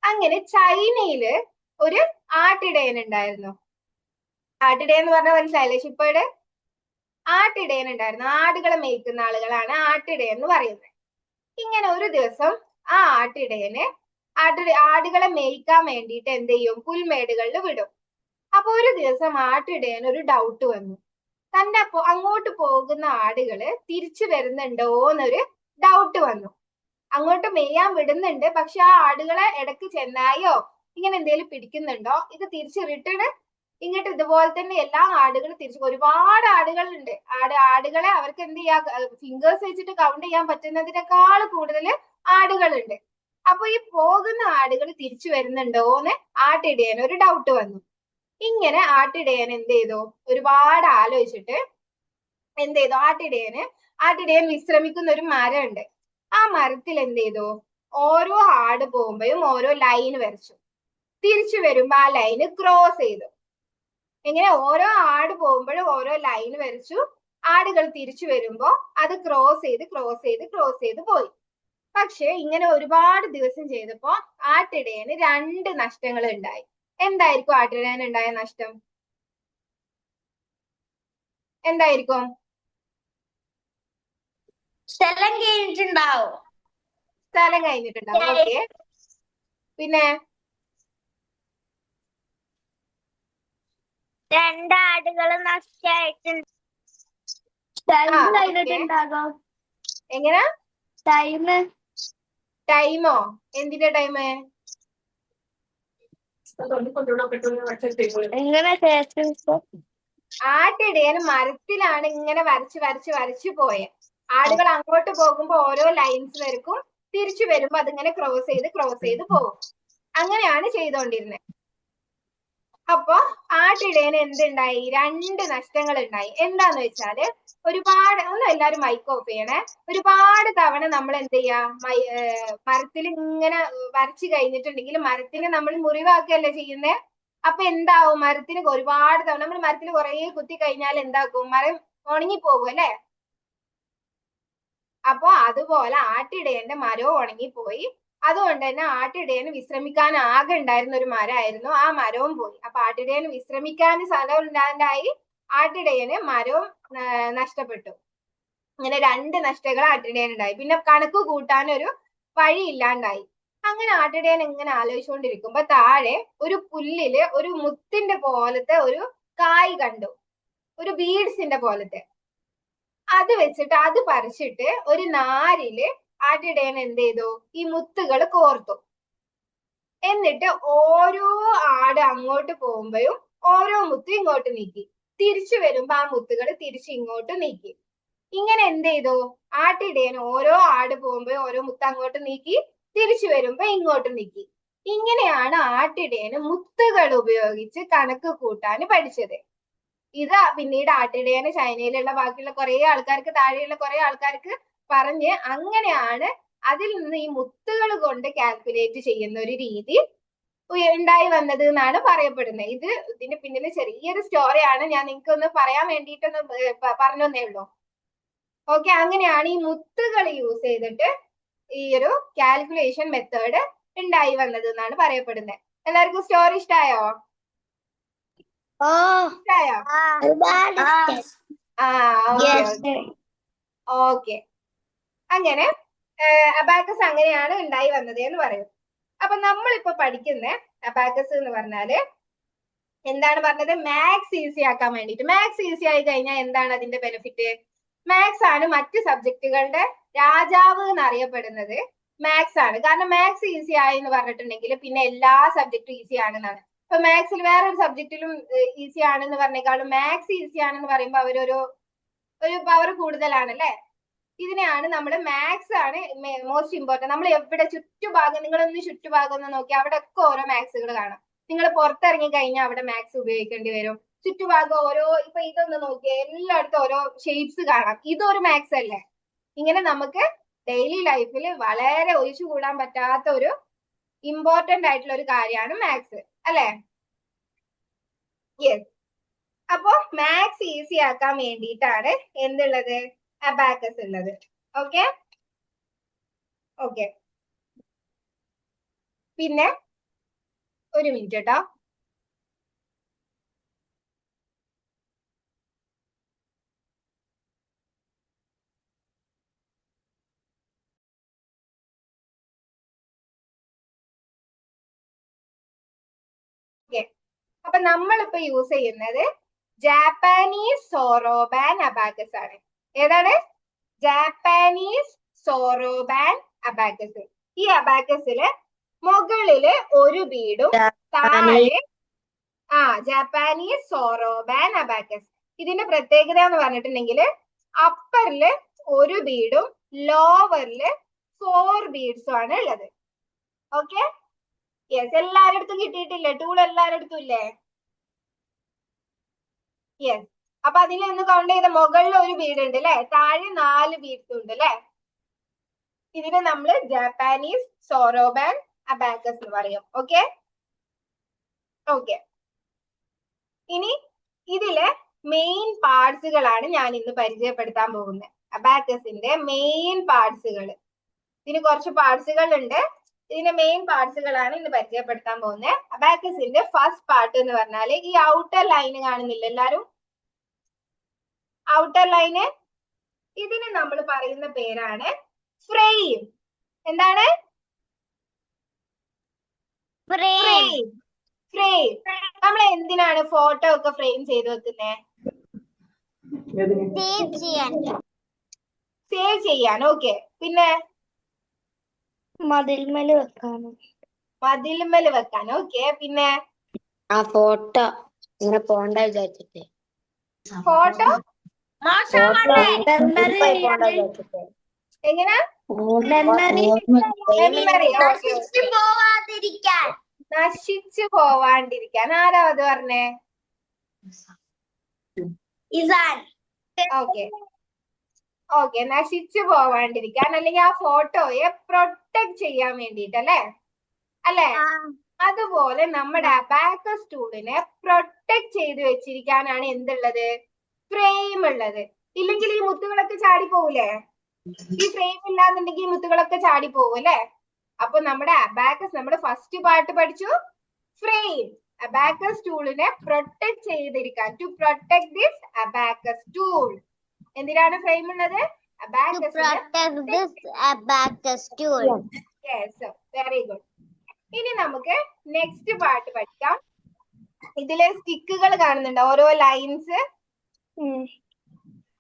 അങ്ങനെ ചൈനയില് ഒരു ആട്ടിടയൻ ഉണ്ടായിരുന്നു. ആട്ടിടയൻ എന്ന് പറഞ്ഞാൽ മനസ്സിലായില്ലേ? ഷിപ്പേർഡ്. ആട്ടിടയൻ ഉണ്ടായിരുന്നു. ആടുകളെ മേയ്ക്കുന്ന ആളുകളാണ് ആട്ടിടയൻ എന്ന് പറയുന്നത്. ഇങ്ങനെ ഒരു ദിവസം ആ ആട്ടിടയന് ആടുകളെ മേയ്ക്കാൻ വേണ്ടിയിട്ട് എന്ത് ചെയ്യും? പുൽമേടുകളിൽ വിടും. അപ്പൊ ഒരു ദിവസം ആട്ടിടയന് ഒരു ഡൗട്ട് വന്നു. തന്റെ അങ്ങോട്ട് പോകുന്ന ആടുകള് തിരിച്ചു വരുന്നുണ്ടോ എന്നൊരു ഡൗട്ട് വന്നു. അങ്ങോട്ട് മേയാൻ വിടുന്നുണ്ട്, പക്ഷെ ആ ആടുകളെ ഇടയ്ക്ക് ചെന്നായോ ഇങ്ങനെ എന്തെങ്കിലും പിടിക്കുന്നുണ്ടോ, ഇത് തിരിച്ച് റിട്ടേൺ ഇങ്ങോട്ട് ഇതുപോലെ തന്നെ എല്ലാ ആടുകളും തിരിച്ചു. ഒരുപാട് ആടുകളുണ്ട്. ആടുകളെ അവർക്ക് എന്ത് ചെയ്യാം? ഫിംഗേഴ്സ് വെച്ചിട്ട് കൗണ്ട് ചെയ്യാൻ പറ്റുന്നതിനേക്കാൾ കൂടുതൽ ആടുകളുണ്ട്. അപ്പൊ ഈ പോകുന്ന ആടുകൾ തിരിച്ചു വരുന്നുണ്ടോന്ന് ആട്ടിടയന് ഒരു ഡൗട്ട് വന്നു. ഇങ്ങനെ ആട്ടിടയൻ എന്ത് ചെയ്തു? ഒരുപാട് ആലോചിച്ചിട്ട് എന്ത് ചെയ്തു? ആട്ടിടയൻ വിശ്രമിക്കുന്ന ഒരു മരമുണ്ട്. ആ മരത്തിൽ എന്ത് ചെയ്തു? ഓരോ ആട് പോകുമ്പോഴും ഓരോ ലൈൻ വരച്ചു. തിരിച്ചു വരുമ്പോ ആ ലൈന് ക്രോസ് ചെയ്തു. ഇങ്ങനെ ഓരോ ആട് പോകുമ്പോഴും ഓരോ ലൈൻ വരച്ചു. ആടുകൾ തിരിച്ചു വരുമ്പോ അത് ക്രോസ് ചെയ്ത് പോയി. പക്ഷെ ഇങ്ങനെ ഒരുപാട് ദിവസം ചെയ്തപ്പോ ആട്ടിടയന് 2 നഷ്ടങ്ങൾ ഉണ്ടായി. എന്തായിരിക്കും ആട്ടിടയന് ഉണ്ടായ നഷ്ടം? എന്തായിരിക്കും? സ്ഥലം കഴിഞ്ഞിട്ടുണ്ടാവും. സ്ഥലം കഴിഞ്ഞിട്ടുണ്ടാവും. ഓക്കെ. പിന്നെ 2 ആടുകൾ നഷ്ടമായിട്ടുണ്ട്. എങ്ങനെ? ടൈമോ? എന്തിന്റെ ടൈം? ആട്ടിടയൻ മരത്തിലാണ് ഇങ്ങനെ വരച്ച് പോയെ. ആടുകൾ അങ്ങോട്ട് പോകുമ്പോ ഓരോ ലൈൻസ് വരക്കും, തിരിച്ചു വരുമ്പോ അതിങ്ങനെ ക്രോസ് ചെയ്ത് പോകും. അങ്ങനെയാണ് ചെയ്തോണ്ടിരുന്നത്. അപ്പൊ ആട്ടിടയന് എന്തുണ്ടായി? 2 നഷ്ടങ്ങൾ ഉണ്ടായി. എന്താന്ന് വെച്ചാല് ഒരുപാട്, ഒന്ന് എല്ലാരും മൈക്ക് ഓഫ് ചെയ്യണേ. ഒരുപാട് തവണ നമ്മൾ എന്ത് ചെയ്യാ? മരത്തിൽ ഇങ്ങനെ വരച്ചു കഴിഞ്ഞിട്ടുണ്ടെങ്കിൽ മരത്തിനെ നമ്മൾ മുറിവാക്കുകയല്ലേ ചെയ്യുന്നേ. അപ്പൊ എന്താവും? മരത്തിന് ഒരുപാട് തവണ നമ്മൾ മരത്തിൽ കുറെ കുത്തി കഴിഞ്ഞാൽ എന്താക്കും? മരം ഉണങ്ങിപ്പോകും അല്ലെ? അപ്പൊ അതുപോലെ ആട്ടിടയന്റെ മരവും ഉണങ്ങിപ്പോയി. അതുകൊണ്ട് തന്നെ ആട്ടിടയന് വിശ്രമിക്കാൻ ആകെ ഉണ്ടായിരുന്ന ഒരു മരമായിരുന്നു. ആ മരവും പോയി. അപ്പൊ ആട്ടിടയന് വിശ്രമിക്കാൻ സ്ഥലം ഇല്ലാണ്ടായി. ആട്ടിടയന് മരവും നഷ്ടപ്പെട്ടു. അങ്ങനെ 2 നഷ്ടങ്ങൾ ആട്ടിടയനുണ്ടായി. പിന്നെ കണക്ക് കൂട്ടാനൊരു വഴി ഇല്ലാണ്ടായി. അങ്ങനെ ആട്ടിടയൻ ഇങ്ങനെ ആലോചിച്ചുകൊണ്ടിരിക്കുമ്പോ താഴെ ഒരു പുല്ലില് ഒരു മുത്തിന്റെ പോലത്തെ ഒരു കായ് കണ്ടു, ഒരു ബീഡ്സിന്റെ പോലത്തെ. അത് വെച്ചിട്ട് അത് പറിച്ചിട്ട് ഒരു നാരില് ആട്ടിടയൻ എന്ത് ചെയ്തു? ഈ മുത്തുകൾ കോർത്തു. എന്നിട്ട് ഓരോ ആട് അങ്ങോട്ട് പോകുമ്പോഴും ഓരോ മുത്ത് ഇങ്ങോട്ട് നീക്കി. തിരിച്ചു വരുമ്പോ ആ മുത്തുകൾ തിരിച്ച് ഇങ്ങോട്ട് നീക്കി. ഇങ്ങനെ എന്ത് ചെയ്തു? ആട്ടിടയൻ ഓരോ ആട് പോകുമ്പോഴും ഓരോ മുത്ത് അങ്ങോട്ട് നീക്കി, തിരിച്ചു വരുമ്പോ ഇങ്ങോട്ട് നീക്കി. ഇങ്ങനെയാണ് ആട്ടിടയന് മുത്തുകൾ ഉപയോഗിച്ച് കണക്ക് കൂട്ടാൻ പഠിച്ചത്. ഇത് പിന്നീട് ആട്ടിടയന് ചൈനയിലുള്ള ബാക്കിയുള്ള കുറെ ആൾക്കാർക്ക്, താഴെയുള്ള കുറെ ആൾക്കാർക്ക് പറഞ്ഞ് അങ്ങനെയാണ് അതിൽ നിന്ന് ഈ മുത്തുകൾ കൊണ്ട് കാൽക്കുലേറ്റ് ചെയ്യുന്ന ഒരു രീതി ഉണ്ടായി വന്നത് എന്നാണ് പറയപ്പെടുന്നത്. ഇതിന്റെ പിന്നിൽ ചെറിയൊരു സ്റ്റോറിയാണ്, ഞാൻ നിങ്ങൾക്ക് ഒന്ന് പറയാൻ വേണ്ടിയിട്ടൊന്ന് പറഞ്ഞു തന്നേ ഉള്ളൂ. ഓക്കെ. അങ്ങനെയാണ് ഈ മുത്തുകൾ യൂസ് ചെയ്തിട്ട് ഈ ഒരു കാൽക്കുലേഷൻ മെത്തേഡ് ഉണ്ടായി വന്നത് എന്നാണ് പറയപ്പെടുന്നത്. എല്ലാവർക്കും സ്റ്റോറി ഇഷ്ടായോ? ഇഷ്ടായോ? ഓക്കെ. അങ്ങനെ അബാക്കസ് അങ്ങനെയാണ് ഉണ്ടായി വന്നത് എന്ന് പറയും. അപ്പൊ നമ്മളിപ്പോ പഠിക്കുന്ന അബാക്കസ് എന്ന് പറഞ്ഞാല് എന്താണ് പറഞ്ഞത്? മാത്സ് ഈസി ആക്കാൻ വേണ്ടിയിട്ട്. മാത്സ് ഈസി ആയി കഴിഞ്ഞാൽ എന്താണ് അതിന്റെ ബെനിഫിറ്റ്? മാത്സ് ആണ് മറ്റ് സബ്ജക്റ്റുകളുടെ രാജാവ് എന്നറിയപ്പെടുന്നത്. മാത്സ് ആണ്. കാരണം മാത്സ് ഈസി ആയി എന്ന് പറഞ്ഞിട്ടുണ്ടെങ്കിൽ പിന്നെ എല്ലാ സബ്ജക്റ്റും ഈസി ആണെന്നാണ്. ഇപ്പൊ മാത്സിൽ വേറൊരു സബ്ജക്റ്റിലും ഈസി ആണെന്ന് പറഞ്ഞേക്കാളും മാത്സ് ഈസി ആണെന്ന് പറയുമ്പോൾ അവരൊരു പവർ കൂടുതലാണല്ലേ. ഇതിനെയാണ് നമ്മൾ മാത്സ് ആണ് മോസ്റ്റ് ഇമ്പോർട്ടന്റ്. നമ്മൾ എവിടെ ചുറ്റുഭാഗം, നിങ്ങളൊന്ന് ചുറ്റുഭാഗം ഒന്ന് നോക്കി, അവിടെ ഒക്കെ ഓരോ മാത്സുകൾ കാണാം. നിങ്ങൾ പുറത്തിറങ്ങി കഴിഞ്ഞാൽ അവിടെ മാത്സ് ഉപയോഗിക്കേണ്ടി വരും. ചുറ്റുഭാഗം ഓരോ, ഇപ്പൊ ഇതൊന്ന് നോക്കിയാൽ എല്ലായിടത്തും ഓരോ ഷേപ്സ് കാണാം. ഇതൊരു മാത്സ് അല്ലേ. ഇങ്ങനെ നമുക്ക് ഡെയിലി ലൈഫിൽ വളരെ ഒഴിച്ചുകൂടാൻ പറ്റാത്ത ഒരു ഇമ്പോർട്ടന്റ് ആയിട്ടുള്ള ഒരു കാര്യമാണ് മാത്സ് അല്ലെ. യെസ്. അപ്പൊ മാത്സ് ഈസി ആക്കാൻ വേണ്ടിയിട്ടാണ് എന്തുള്ളത്? അബാക്കസ് ഉള്ളത്. ഓക്കെ. പിന്നെ ഒരു മിനിറ്റ് കേട്ടോ. അപ്പൊ നമ്മളിപ്പോ യൂസ് ചെയ്യുന്നത് ജാപ്പാനീസ് സോറോബാൻ അബാക്കസ് ആണ്. ഏതാണ്? Japanese soroban abacus. ഈ അബാക്കസില് മുകളില് ഒരു ബീഡും താഴെ ജാപ്പാനീസ് സോറോബാൻ അബാക്കസ്. ഇതിന്റെ പ്രത്യേകത എന്ന് പറഞ്ഞിട്ടുണ്ടെങ്കിൽ അപ്പറില് ഒരു ബീഡും ലോവറില് 4 ബീഡ്സും ആണ് ഉള്ളത്. ഓക്കെ യെസ്, എല്ലാരുടെ അടുത്തും കിട്ടിയിട്ടില്ലേ? ടൂൾ എല്ലാരുടെ അടുത്തും ഇല്ലേ? യെസ്. അപ്പൊ അതിൽ ഒന്ന് കൗണ്ട് ചെയ്ത മുകളിൽ ഒരു ബീഡ് ഉണ്ട് അല്ലെ, താഴെ 4 ബീഡ്സ് ഉണ്ട് അല്ലെ. ഇതിനെ നമ്മള് ജാപ്പാനീസ് സോറോബാൻ അബാക്കസ് എന്ന് പറയും. Okay okay. ഇനി ഇതിലെ മെയിൻ പാർട്സുകളാണ് ഞാൻ ഇന്ന് പരിചയപ്പെടുത്താൻ പോകുന്നത്. അബാക്കസിന്റെ മെയിൻ പാർട്സുകൾ. ഇതിന് കുറച്ച് പാർട്സുകൾ ഉണ്ട്. ഇതിന്റെ മെയിൻ പാർട്സുകളാണ് ഇന്ന് പരിചയപ്പെടുത്താൻ പോകുന്നത്. അബാക്കസിന്റെ ഫസ്റ്റ് പാർട്ട് എന്ന് പറഞ്ഞാല് ഈ ഔട്ടർ ലൈന് കാണുന്നില്ല എല്ലാരും? ഔട്ടർ ലൈന്, ഇതിന് നമ്മൾ പറയുന്ന പേരാണ് ഫ്രെയിം. എന്താണ്? ഫ്രെയിം. ഫ്രെയിം. നമ്മൾ എന്തിനാണ് ഫോട്ടോ ഒക്കെ ഫ്രെയിം ചെയ്ത് വെക്കുന്നത്? സേവ് ചെയ്യാൻ. ഓക്കെ. പിന്നെ മതിൽമേല് വെക്കാനും. മതിൽമേല് വെക്കാൻ. ഓക്കെ. പിന്നെ ആ ഫോട്ടോ ഇങ്ങനെ പോണ്ട വിചാരിച്ചിട്ട്. ഫോട്ടോ എങ്ങനെ? മെമ്മറി. നശിച്ചു പോവാണ്ടിരിക്കാൻ. ആരാ അത് പറഞ്ഞേ? Okay okay. നശിച്ചു പോവാണ്ടിരിക്കാൻ, അല്ലെങ്കിൽ ആ ഫോട്ടോയെ പ്രൊട്ടക്ട് ചെയ്യാൻ വേണ്ടിട്ട് അല്ലേ? അല്ലേ? അതുപോലെ നമ്മുടെ അബാക്കസ് ടൂളിനെ പ്രൊട്ടക്ട് ചെയ്ത് വെച്ചിരിക്കാനാണ് എന്തുള്ളത്? ഫ്രെയിം ഉള്ളത്. ഇല്ലെങ്കിൽ ഈ മുത്തുകളൊക്കെ ചാടി പോകൂലേ? ഈ ഫ്രെയിം ഇല്ലാന്നുണ്ടെങ്കിൽ ഈ മുത്തുകളൊക്കെ ചാടി പോകും അല്ലേ? അപ്പൊ നമ്മുടെ അബാക്കസ്, നമ്മുടെ ഫസ്റ്റ് പാർട്ട് പഠിച്ചു ഫ്രെയിം. അബാക്കസ് ടൂളിനെ പ്രൊട്ടക്ട് ചെയ്തിരിക്കാൻ, to protect this abacus tool. എന്തിനാണ് ഫ്രെയിം ഉള്ളത്? Very good. ഇനി നമുക്ക് നെക്സ്റ്റ് പാർട്ട് പഠിക്കാം. ഇതിലെ സ്റ്റിക്കുകൾ കാണുന്നുണ്ട്, ഓരോ ലൈൻസ്,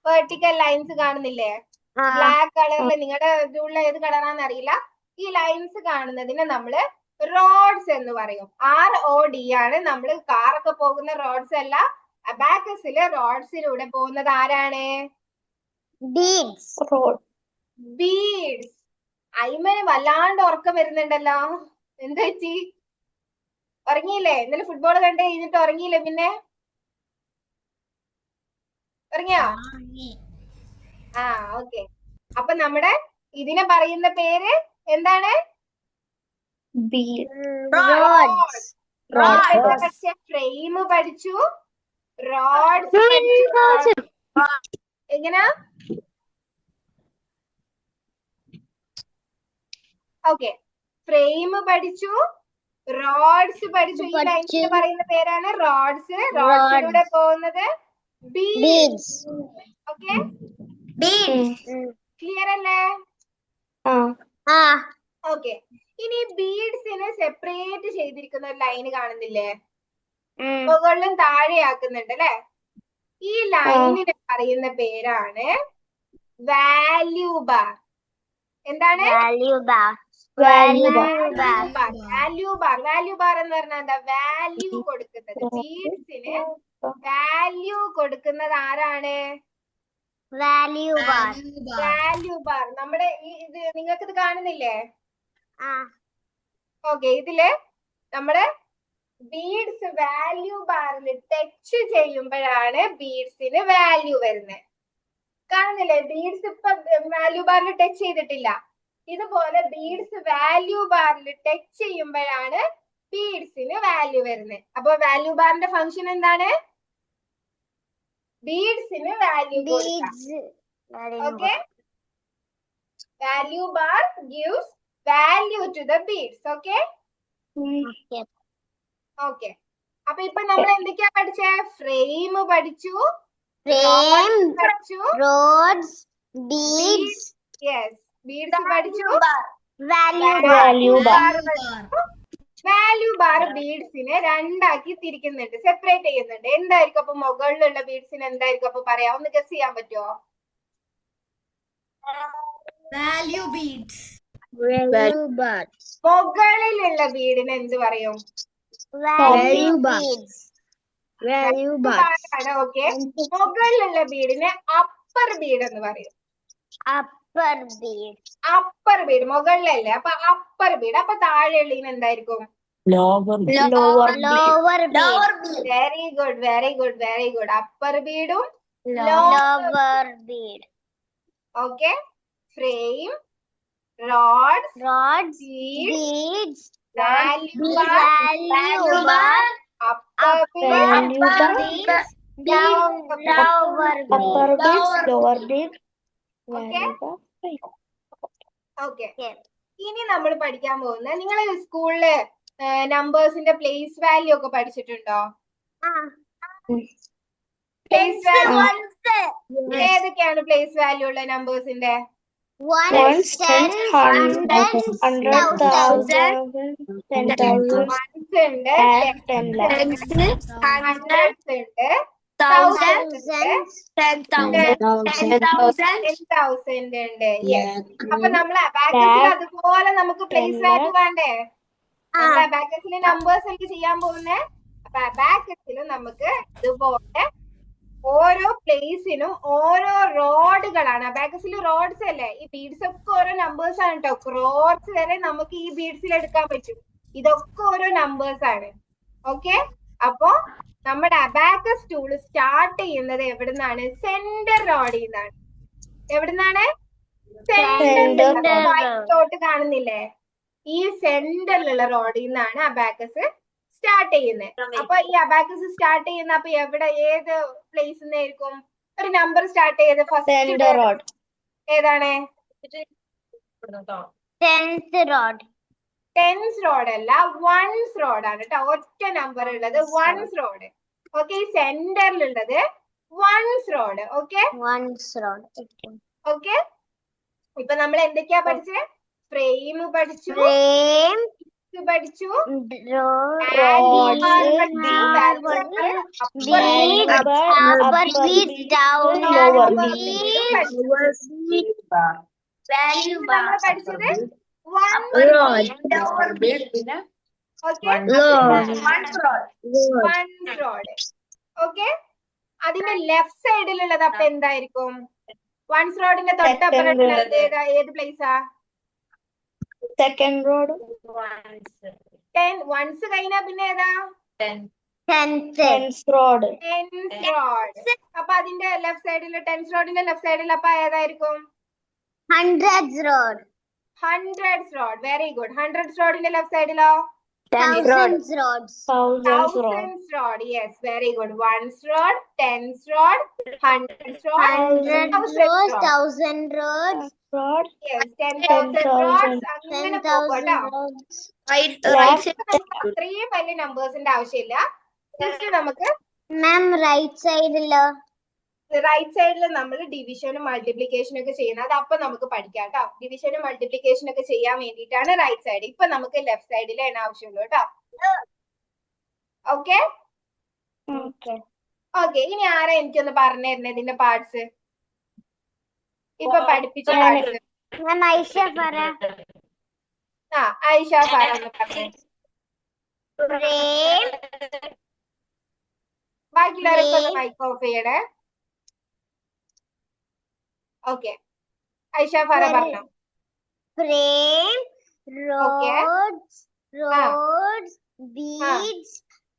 വെർട്ടിക്കൽ ലൈൻസ് കാണുന്നില്ലേ? ബ്ലാക്ക് കളറിൽ, നിങ്ങളുടെ ഇതിലുള്ള ഏത് കളറാന്ന് അറിയില്ല. ഈ ലൈൻസ് കാണുന്നതിനെ നമ്മള് റോഡ്സ് എന്ന് പറയും. ROD ആണ്. നമ്മള് കാറൊക്കെ പോകുന്ന റോഡ്സ് അല്ല. അബാക്കസിലെ റോഡ്സിലൂടെ പോകുന്നത് ആരാണ്? ബീഡ്സ്. അയ്മന് വല്ലാണ്ട് ഉറക്കം വരുന്നുണ്ടല്ലോ. എന്താ ചേച്ചി, ഉറങ്ങിയില്ലേ? ഇന്നലെ ഫുട്ബോൾ കണ്ടു കഴിഞ്ഞിട്ട് ഉറങ്ങിയില്ലേ? പിന്നെ ഉറങ്ങിയോ? ആ ഓക്കെ. അപ്പൊ നമ്മുടെ ഇതിനെ പറയുന്ന പേര് എന്താണ്? ഫ്രെയിം പഠിച്ചു, റോഡ്സ് പഠിച്ചു. എങ്ങനാ? ഓക്കെ. ഫ്രെയിം പഠിച്ചു, റോഡ്സ് പഠിച്ചു. ഈ ലൈൻസിന് പറയുന്ന പേരാണ് റോഡ്സ്. റോഡ്സിലൂടെ പോകുന്നത് ബീഡ്സ്. ഓക്കെ, ക്ലിയർ അല്ലേ? ഓക്കെ. ഇനി ബീഡ്സിനെ സെപ്പറേറ്റ് ചെയ്തിരിക്കുന്ന ഒരു ലൈന് കാണുന്നില്ലേ? മുകളിലും താഴെയാക്കുന്നുണ്ട് അല്ലെ? ഈ ലൈനിന് പറയുന്ന പേരാണ് വാല്യൂ ബാർ. എന്താണ്? Value bar. വാല്യൂ ബാർ എന്ന് പറഞ്ഞാൽ എന്താ? വാല്യൂ കൊടുക്കുന്നത്. ബീഡ്സിന് വാല്യൂ കൊടുക്കുന്നത് ആരാണ്? Value bar. നമ്മുടെ ഇത് നിങ്ങൾക്ക് ഇത് കാണുന്നില്ലേ? ഓക്കെ. ഇതില് നമ്മുടെ ബീഡ്സ് വാല്യൂ ബാറിൽ ടച്ച് ചെയ്യുമ്പോഴാണ് ബീഡ്സിന് വാല്യൂ വരുന്നത്. കാണുന്നില്ലേ? ബീഡ്സ് ഇപ്പൊ വാല്യൂ ബാറിൽ ടച്ച് ചെയ്തിട്ടില്ല. ഇതുപോലെ ബീഡ്സ് വാല്യൂ ബാറിൽ ടച്ച് ചെയ്യുമ്പോഴാണ് ബീഡ്സിന് വാല്യൂ വരുന്നത്. അപ്പൊ വാല്യൂ ബാറിന്റെ ഫംഗ്ഷൻ എന്താണ്? ബീഡ്സിന് വാല്യൂ കൊടുക്കാം. Okay. Value bar gives value to the beads. Okay okay. അപ്പൊ ഇപ്പൊ നമ്മൾ എന്തൊക്കെയാ പഠിച്ചേ? ഫ്രെയിം പഠിച്ചു, റോഡ്സ്, ബീഡ്സ്. യെസ്, ബീഡ്സ് പഠിച്ചു, വാല്യൂ ബാർ. വാല്യൂ ബാർ ബീഡ്സിനെ രണ്ടാക്കി തിരിക്കുന്നുണ്ട്, സെപ്പറേറ്റ് ചെയ്യുന്നുണ്ട്. എന്തായിരിക്കും അപ്പൊ മുകളിലുള്ള ബീഡ്സിന് എന്തായിരിക്കും അപ്പൊ പറയാ? ഒന്ന് ഗസ് ചെയ്യാൻ പറ്റുമോ? Value beads. മുകളിലുള്ള ബീഡിന് എന്ത് പറയും? Value beads. ഓക്കെ. മുകളിലുള്ള ബീഡിനെ അപ്പർ ബീഡ് എന്ന് പറയും. upper bead. അപ്പർ ബീഡ് മുകളിലല്ലേ, അപ്പൊ അപ്പർ ബീഡ്. അപ്പൊ താഴെയുള്ളതിന് എന്തായിരിക്കും? lower Lower bead. Very good, very good, very good. Upper ബീഡും Lower bead. Okay. Frame, rods, Rods, beads, beads, value bar, value bar, upper bead, upper beads, lower beads. lower bead, okay. Okay. Okay. ഇനി നമ്മൾ പഠിക്കാൻ പോകുന്നത്, നിങ്ങൾ സ്കൂളില് നമ്പേഴ്സിന്റെ place value ഒക്കെ പഠിച്ചിട്ടുണ്ടോ? Place value ഏതൊക്കെയാണ് പ്ലേസ് വാല്യൂ ഉള്ള നമ്പേഴ്സിന്റെ? Ones, tens, hundreds, thousands. 10,000, ones ഉണ്ട്, and 10 ഹൺഡ്രഡ്സ് ഉണ്ട്, Thousands, തൗസൻഡ് ഉണ്ട്. യെസ്. അപ്പൊ നമ്മൾ അബാക്കസിൽ അതുപോലെ നമുക്ക് പ്ലേസ് വാല്യൂ വേണ്ടേ? നമ്മൾ അബാക്കസിൽ നമ്പേഴ്സ് അല്ലേ ചെയ്യാൻ പോകുന്നേ. അപ്പൊ അബാക്കസിലും നമുക്ക് ഇതുപോലെ ഓരോ പ്ലേസിനും ഓരോ റോഡുകളാണ്. അബാക്കസിൽ റോഡ്സ് അല്ലേ, ഈ ബീഡ്സ് ഒക്കെ ഓരോ നമ്പേഴ്സ് ആണ് കേട്ടോ. ക്രോഡ്സ് വരെ നമുക്ക് ഈ ബീഡ്സിൽ എടുക്കാൻ പറ്റും. ഇതൊക്കെ ഓരോ നമ്പേഴ്സ് ആണ്. ഓക്കെ. അപ്പൊ നമ്മുടെ അബാക്കസ് ടൂൾ സ്റ്റാർട്ട് ചെയ്യുന്നത് എവിടുന്നാണ്? സെന്റർ റോഡിൽ നിന്നാണ്. എവിടുന്നാണ്? സെന്ററിലോട്ട് കാണുന്നില്ലേ? ഈ സെന്ററിലുള്ള റോഡിൽ നിന്നാണ് അബാക്കസ് സ്റ്റാർട്ട് ചെയ്യുന്നത്. അപ്പൊ ഈ അബാക്കസ് സ്റ്റാർട്ട് ചെയ്യുന്ന അപ്പൊ എവിടെ, ഏത് പ്ലേസിൽ നിന്നായിരിക്കും? ഒരു നമ്പർ സ്റ്റാർട്ട് ചെയ്ത് ഫസ്റ്റ് rod. ഏതാണ്? Tenth rod. ടെൻസ് റോഡ് അല്ല, വൺസ് റോഡ് ആണ് കേട്ടോ. ഒറ്റ നമ്പർ ഉള്ളത് വൺസ് റോഡ്. ഓക്കെ. സെന്ററിലുള്ളത് ones rod. Okay. Ones rod. Okay. ഇപ്പൊ നമ്മൾ എന്തൊക്കെയാ പഠിച്ചത്? ഫ്രെയിം പഠിച്ചു, Frame, പഠിച്ചു, rods, beads, upper beads, lower beads. നമ്മൾ പഠിച്ചത് പിന്നെ വൺസ് റോഡ്. ഓക്കെ. അതിന്റെ ലെഫ്റ്റ് സൈഡിലുള്ളത് അപ്പൊ എന്തായിരിക്കും? വൺസ് റോഡിന്റെ തൊട്ടപ്പുറത്തുള്ളത് ഏത് പ്ലേസാ? Second road, വൺസ് കഴിഞ്ഞാ പിന്നെ ഏതാ? Tenth. 10th road, tens road. അപ്പൊ അതിന്റെ ലെഫ്റ്റ് സൈഡിൽ, ടെൻസ് റോഡിന്റെ ലെഫ്റ്റ് സൈഡിൽ അപ്പൊ ഏതായിരിക്കും? Hundreds rod. Hundreds rod. Very good. Hundreds റോഡിന്റെ ലെഫ്റ്റ് സൈഡിലോ? Thousands rods. 1000th road, thousands rod. Yes, very good. Ones rod, tens rod, hundreds rod, Hundred rods, thousand rods, road, yes, 10,000 rods. അങ്ങനെ പോകട്ടോ. 10,000 rods. അത്രയും വലിയ നമ്പേഴ്സിന്റെ ആവശ്യമില്ല. Just നമുക്ക് Ma'am, right side right സൈഡിൽ നമ്മൾ ഡിവിഷനും മൾട്ടിപ്ലിക്കേഷനും ഒക്കെ ചെയ്യുന്നത്. അത് അപ്പൊ നമുക്ക് പഠിക്കാം കേട്ടോ. ഡിവിഷനും മൾട്ടിപ്ലിക്കേഷനും ഒക്കെ ചെയ്യാൻ വേണ്ടിയിട്ടാണ് റൈറ്റ് സൈഡ്. ഇപ്പൊ നമുക്ക് ലെഫ്റ്റ് സൈഡിലാണ് ആവശ്യമുള്ളൂ കേട്ടോ. ഓക്കെ. ഓക്കെ. ഇനി ആരാ എനിക്കൊന്ന് പറഞ്ഞു തരുന്നത് ഇതിന്റെ പാർട്സ്? ഇപ്പൊ പഠിപ്പിച്ച parts. Ma'am, Aisha Farah. Aisha Farah ഒന്ന് പറഞ്ഞു. Frame, ബാക്കിയുള്ളവരൊക്കെ ഒന്ന് മൈക്ക് ഓഫ് ചെയ്യണേ. ഓക്കെ. ആയിഷ ഫാറ പറഞ്ഞു. frame, rods, beads,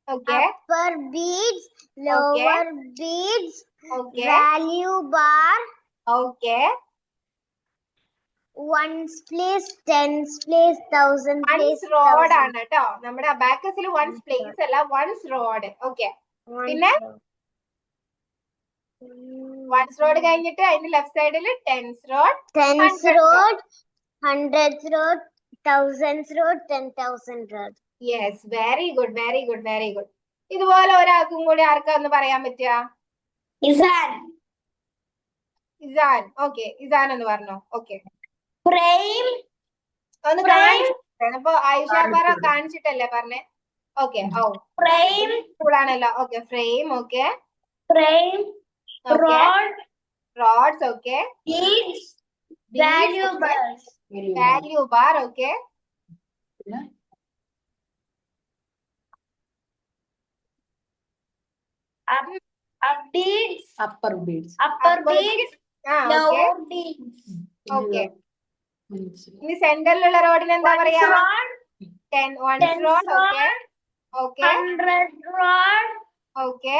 okay. upper beads, lower beads, okay. value bar, okay. ones place, tens place, thousand place, ones rod ആണ് കേട്ടോ. നമ്മുടെ അബാക്കസിൽ വൺസ് പ്ലേസ് അല്ല, വൺസ് റോഡ്. ഓക്കെ. പിന്നെ വൺസ് റോഡ് കഴിഞ്ഞിട്ട് അതിന്റെ ലെഫ്റ്റ് സൈഡിൽ tense road, tens road, hundreds road, thousands road, 10,000 road. Yes, very good, very good, very good. ഇതുപോലെ ഒരാൾക്കും കൂടി ആർക്കാ ഒന്ന് പറയാൻ പറ്റുക? ഇസാൻ. ഓക്കെ. ഇസാൻ ഒന്ന് പറഞ്ഞോ. ഓക്കെ. ഒന്ന് കാണിച്ചു. അപ്പൊ ആയിഷ ഫാറ കാണിച്ചിട്ടല്ലേ പറഞ്ഞേ? ഓക്കെ. ഓ, കൂടാണല്ലോ. Okay. Frame. Okay. Rods. Okay. Value bar. Okay. Upper beads okay. Okay. ഇനി സെന്ററിലുള്ള റോഡിന് എന്താ പറയാ? Ones rod. Okay okay 100 rod, okay.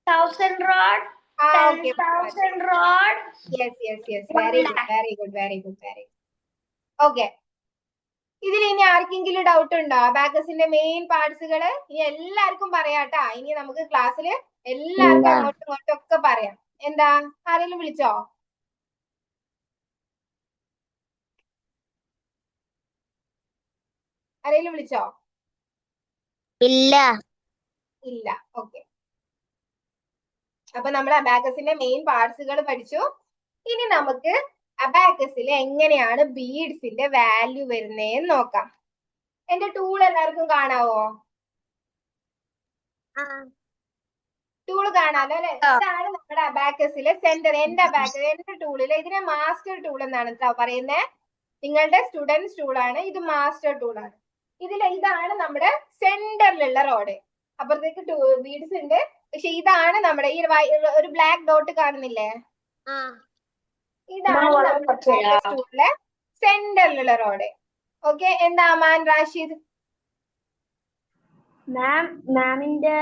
1000 rod, ആ okay. 10,000 rod. Yes yes yes, very good very good very good very good. Okay, ഇതിൽ ഇനി ആർക്കെങ്കിലും doubt ഉണ്ടോ? അബാക്കസിന്റെ മെയിൻ പാർട്സുകൾ ഇനി എല്ലാവർക്കും പറയാട്ടാ. ഇനി നമുക്ക് ക്ലാസ്സിൽ എല്ലാവർക്കും അങ്ങോട്ടും ഇങ്ങോട്ടും ഒക്കെ പറയാം. എന്താ, ആരെങ്കിലും വിളിച്ചോ? ആരെങ്കിലും വിളിച്ചോ? ഇല്ല. ഇല്ല. ഓക്കെ, അപ്പൊ നമ്മൾ അബാക്കസിന്റെ മെയിൻ പാർട്സുകൾ പഠിച്ചു. ഇനി നമുക്ക് അബാക്കസിൽ എങ്ങനെയാണ് ബീഡ്സിന്റെ വാല്യൂ വരുന്നതെന്ന് നോക്കാം. എന്റെ ടൂൾ എല്ലാവർക്കും കാണാവോ? ടൂൾ കാണാലോ അല്ലെ? ഇതാണ് നമ്മുടെ അബാക്കസിലെ സെന്റർ. എന്റെ ടൂളില് ഇതിനെ മാസ്റ്റർ ടൂൾ എന്നാണ് പറയുന്നത്. നിങ്ങളുടെ സ്റ്റുഡൻസ് ടൂൾ ആണ് ഇത്, മാസ്റ്റർ ടൂൾ ആണ്. ഇതാണ് നമ്മുടെ സെന്ററിലുള്ള റോഡ്. അപ്പുറത്തേക്ക് ബീഡ്സ് ഉണ്ട്, പക്ഷെ ഇതാണ് നമ്മുടെ ഈ ഒരു ബ്ലാക്ക് ഡോട്ട് കാണുന്നില്ലേ? ഇതാണ് നമ്മുടെ ടൂളിലെ സെന്ററിലുള്ള റോഡ്. ഓക്കെ, എന്താ അമാൻ റാഷിദ്? മാമിന്റെ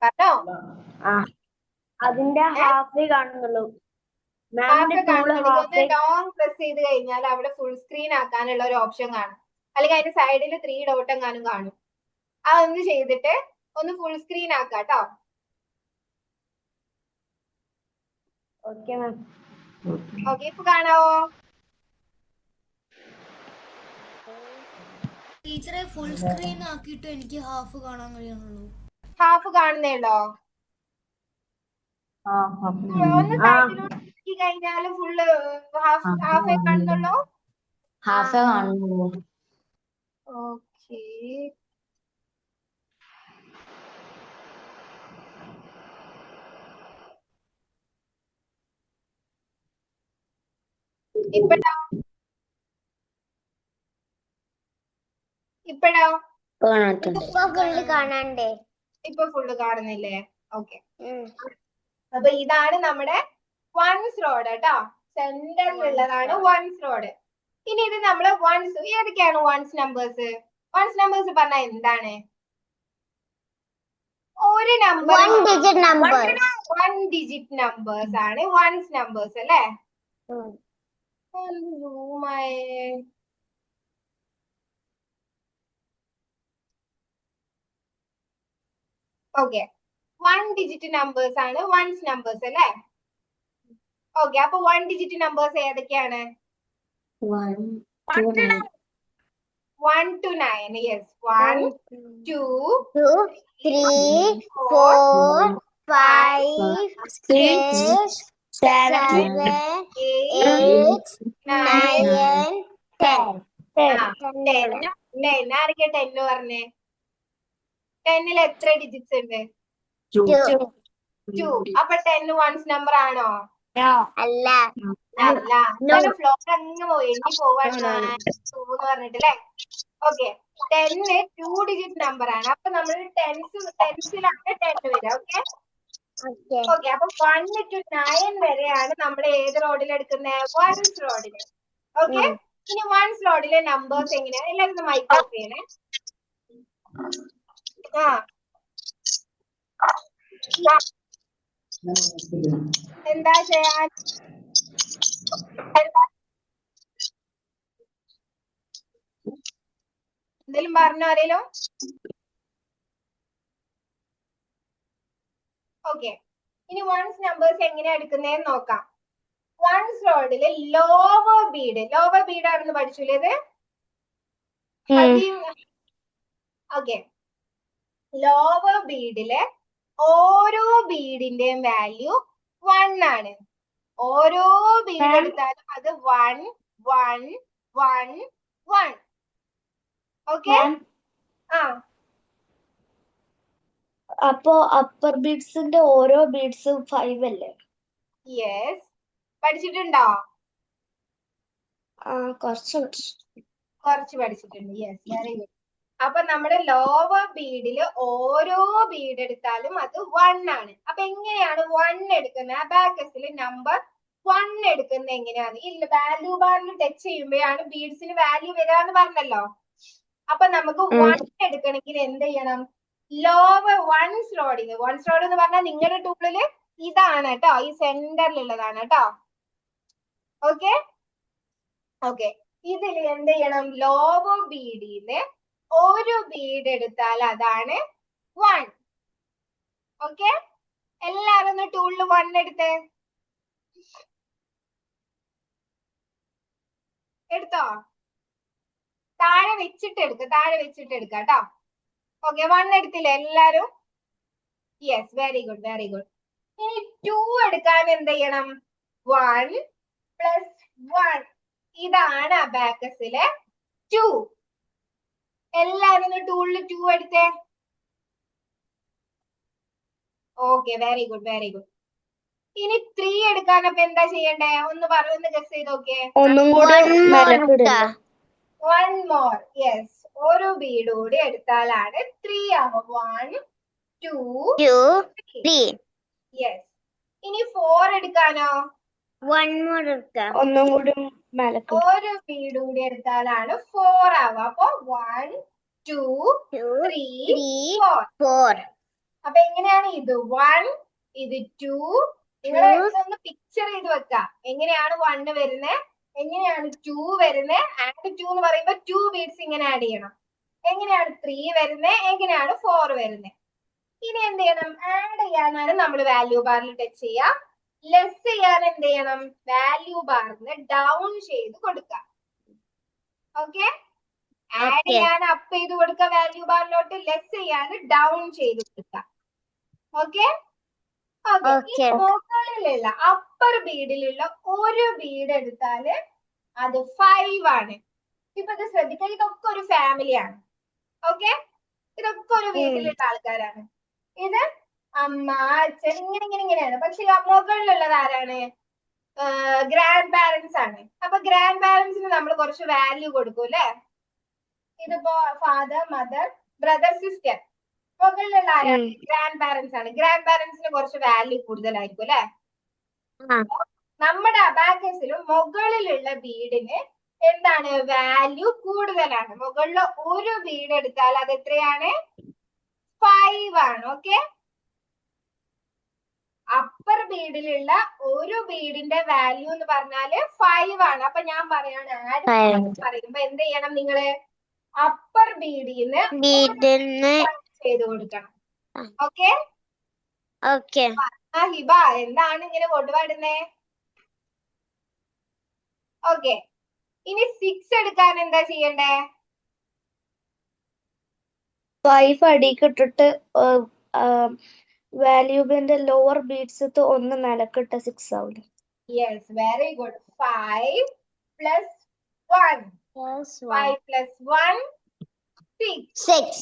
പറഞ്ഞോ. അതിന്റെ ഹാഫേ കാണുന്നുള്ളൂ. ലോങ് പ്രസ് ചെയ്ത് കഴിഞ്ഞാൽ അവിടെ ഫുൾ സ്ക്രീൻ ആക്കാനുള്ള ഒരു ഓപ്ഷൻ കാണും, അല്ലെങ്കിൽ അതിന്റെ സൈഡിൽ 3 ഡോട്ട് എങ്ങാനും കാണും. അതൊന്ന് ചെയ്തിട്ട് ഒന്ന് ഫുൾ സ്ക്രീൻ ആക്കാട്ടോ. Okay ma'am. ഓക്കെ, ഇപ്പൊ കാണാവോ? ടീച്ചറെ ഫുൾ സ്ക്രീൻ ആക്കിയിട്ട് എനിക്ക് ഹാഫ് കാണാൻ കഴിയുന്നുള്ളൂ. ഹാഫ് കാണുന്നേ ഉള്ളോ? ഒന്ന് സൈഡിലോട്ട് കഴിഞ്ഞാല് ഫുള്ള് ഹാഫേ കാണുന്നുള്ളൂ. ഹാഫേ കാണുന്നുള്ളൂ. ഓക്കെ, ഇപ്പഴോ? ഫുള്ള് കാണണ്ടേ? ഇപ്പൊ ഫുള്ള് കാണുന്നില്ലേ? ഓക്കെ, അപ്പൊ ഇതാണ് നമ്മുടെ വൺസ് റോഡ് കേട്ടോ. സെന്ററിലുള്ളതാണ് വൺസ് റോഡ്. ഇനി ഇത് നമ്മള് വൺസ്, ഏതൊക്കെയാണ് വൺസ് നമ്പേഴ്സ്? വൺസ് നമ്പേഴ്സ് പറഞ്ഞാൽ എന്താണ്? ഒരു number, 1 digit number. 1 digit numbers ആണ് വൺസ് നമ്പേഴ്സ് അല്ലേ? ഓക്കെ, 1 ഡിജിറ്റ് നമ്പേഴ്സ് ആണ് വൺസ് നമ്പേഴ്സ് അല്ലേ? ഓക്കെ, അപ്പൊ 1 ഡിജിറ്റ് നമ്പേഴ്സ് ഏതൊക്കെയാണ്? 1 to 9. യെസ്, 1 2 3 4 5 6 7 8 9 10. ആരൊക്കെ 10 പറഞ്ഞേ? 10ൽ എത്ര ഡിജിറ്റ്സ് ഉണ്ട്? 2. അപ്പൊ 10 വൺസ് നമ്പർ ആണോ? അല്ല. അല്ല, ഫ്ലോർ അങ്ങ് എണ്ണി പോവാണ് 2 എന്ന് പറഞ്ഞിട്ടല്ലേ? ഓക്കെ, 10 2 ഡിജിറ്റ് നമ്പർ ആണ്. അപ്പൊ നമ്മൾ ടെൻസിലാണ് 10 വരിക. ഓക്കെ ഓക്കെ, അപ്പൊ 1 to 9 വരെയാണ് നമ്മൾ ഏത് റോഡിൽ എടുക്കുന്നത്? വൺസ് റോഡില്. ഓക്കെ, ഇനി വൺസ് റോഡിലെ നമ്പേഴ്സ് എങ്ങനെയാണ്? എല്ലാവരും മൈക്ക് ഓഫ് ചെയ്യണേ. എന്താ ചെയ്യാൻ? എന്തെങ്കിലും പറഞ്ഞോ ആരേലും? ഓക്കെ, ഇനി വൺസ് നമ്പേഴ്സ് എങ്ങനെയാ എടുക്കുന്നതെന്ന് നോക്കാം. വൺസ് റോഡില് ലോവർ ബീഡ് ആണെന്ന് പഠിച്ചില്ലേ ഇത്? ഓക്കെ, ലോവർ ബീഡിലെ ഓരോ ബീഡിന്റെയും വാല്യൂ 1 ആണ്. ഓരോ ബീഡ് എടുത്താലും അത് 1 1 1 1. ഓക്കെ, അപ്പോ അപ്പർ ബീഡ്സിന്റെ ഓരോ ബീഡ്സും 5 അല്ലേ? യെസ്, പഠിച്ചിട്ടുണ്ടോ? കുറച്ച് പഠിച്ചിട്ടുണ്ട്. Yes, very good. അപ്പൊ നമ്മുടെ ലോവർ ബീഡില് ഓരോ ബീഡ് എടുത്താലും അത് 1 ആണ്. അപ്പൊ എങ്ങനെയാണ് 1 എടുക്കുന്നത്? അബാക്കസിൽ നമ്പർ 1 എടുക്കുന്നത് എങ്ങനെയാണ്? ഈ വാല്യൂ ബാറിൽ ടച്ച് ചെയ്യുമ്പോഴാണ് ബീഡ്സിന് വാല്യൂ വരാന്ന് പറഞ്ഞല്ലോ. അപ്പൊ നമുക്ക് 1 എടുക്കണമെങ്കിൽ എന്ത് ചെയ്യണം? ലോവർ വൺസ് റോഡിങ് എന്ന് പറഞ്ഞാൽ നിങ്ങളുടെ ടൂളില് ഇതാണ് കേട്ടോ, ഈ സെന്ററിലുള്ളതാണ് കേട്ടോ. ഓക്കെ ഓക്കെ, ഇതിൽ എന്ത് ചെയ്യണം? ലോവർ ബീഡിന്ന് ഒരു ബീഡ് എടുത്താൽ അതാണ് 1. ഓക്കെ, എല്ലാരും ഒന്ന് ടൂളിൽ 1 എടുത്തേ. എടുത്തോ? താഴെ വെച്ചിട്ട് എടുക്ക കേട്ടോ. ഓക്കെ, 1 എടുത്തില്ലേ എല്ലാരും? Yes, very good very good. ഇനി 2 എടുക്കാൻ എന്ത് ചെയ്യണം? 1 + 1. ഇതാണ് അബാക്കസിലെ 2. എല്ലാരും ടൂളിൽ 2 എടുത്തേ. Okay, very good very good. ഇനി 3 എടുക്കാൻ അപ്പൊ എന്താ ചെയ്യണ്ടേ? ഒന്ന് ഗസ് ചെയ്ത് നോക്കിയേ. ഒന്നും കൂടെ മേലക്കിടുക. 1 more. യെസ്, ഒരു ബീഡ് കൂടി എടുത്താലാണ് 3 ആവുക. 1 2 3. യെസ്. ഇനി 4 എടുക്കാനോ? ഒന്നും കൂടി മേലക്കിടുക. ഒരു ബീഡ് കൂടി എടുത്താലാണ് 4 ആവുക. അപ്പൊ 1 2 3 4. അപ്പൊ എങ്ങനെയാണ്? ഇത് 1, ഇത് 2. നിങ്ങൾ ഒന്ന് പിക്ചർ ചെയ്ത് വെക്കാം. എങ്ങനെയാണ് 1 വരുന്നത്, എങ്ങനെയാണ് 2 വരുന്നത്. ആഡ് 2 എന്ന് പറയുമ്പോ 2 ബീഡ്സ് ഇങ്ങനെ ആഡ് ചെയ്യണം. എങ്ങനെയാണ് 3 വരുന്നത്, എങ്ങനെയാണ് 4 വരുന്നത്. ഇനി എന്ത് ചെയ്യണം? ആഡ് ചെയ്യാനാണ് നമ്മൾ വാല്യൂ ബാറിൽ ടച്ച് ചെയ്യാം. ലെസ് ചെയ്യാൻ എന്ത് ചെയ്യണം? വാല്യൂ ബാറിന് ഡൗൺ ചെയ്ത് കൊടുക്കാം. ഓക്കെ, ആഡ് ചെയ്യാൻ അപ്പ് ചെയ്ത് കൊടുക്കുക വാല്യൂ ബാറിലോട്ട്, ലെസ് ചെയ്യാൻ ഡൗൺ ചെയ്ത് കൊടുക്കാം. ഓക്കെ ഓക്കെ, മുകളിലുള്ള അപ്പർ ബീഡിലുള്ള ഒരു ബീഡ് എടുത്താല് അത് 5 ആണ്. ഇപ്പൊ ഇത് ശ്രദ്ധിക്കുക, ഇതൊക്കെ ഒരു ഫാമിലിയാണ്. ഓക്കെ, ഇതൊക്കെ ഒരു വീട്ടിലുള്ള ആൾക്കാരാണ്. ഇത് അമ്മ അച്ഛൻ ഇങ്ങനെയാണ്. പക്ഷെ മുകളിലുള്ളത് ആരാണ്? ഗ്രാൻഡ് പാരന്റ്സ് ആണ്. അപ്പൊ ഗ്രാൻഡ് പാരന്റ്സിന് നമ്മൾ കുറച്ച് വാല്യൂ കൊടുക്കും അല്ലെ. ഇതിപ്പോ ഫാദർ മദർ ബ്രദർ സിസ്റ്റർ. മുകളിലുള്ള ആരാണ്? ഗ്രാൻഡ് പാരന്റ്സ് ആണ്. ഗ്രാൻഡ് പാരന്റ്സിന് കുറച്ച് വാല്യൂ കൂടുതലായിരിക്കും അല്ലെ. നമ്മുടെ അബാക്കസിലും മുകളിലുള്ള ബീഡിന് എന്താണ്? വാല്യൂ കൂടുതലാണ്. മുകളിൽ ഒരു ബീഡ് എടുത്താൽ അത് എത്രയാണ്? 5 ആണ്. ഓക്കെ, അപ്പർ ബീഡിലുള്ള ഒരു ബീഡിന്റെ വാല്യൂ എന്ന് പറഞ്ഞാല് 5 ആണ്. അപ്പൊ ഞാൻ പറയാണ്, ആഡ് പറയുമ്പോ എന്ത് ചെയ്യണം? നിങ്ങള് അപ്പർ ബീഡിന്ന് ചെയ്ത് കൊടുക്കണം. ഓക്കെ ഹിബ, എന്താണ് ഇങ്ങനെ കൊണ്ടുപാടുന്നേ? ഓക്കെ, ഇനി 6 എടുക്കാൻ എന്താ ചെയ്യണ്ടേ? 5 അടിക്ക് ഇട്ടിട്ട് വാല്യൂബിന്റെ ലോവർ ബീഡ്സ് ഒന്ന് മേലക്കിട്ട 6 ആവില്ല. Yes, very good. 5 + 1. 5 + 1 6.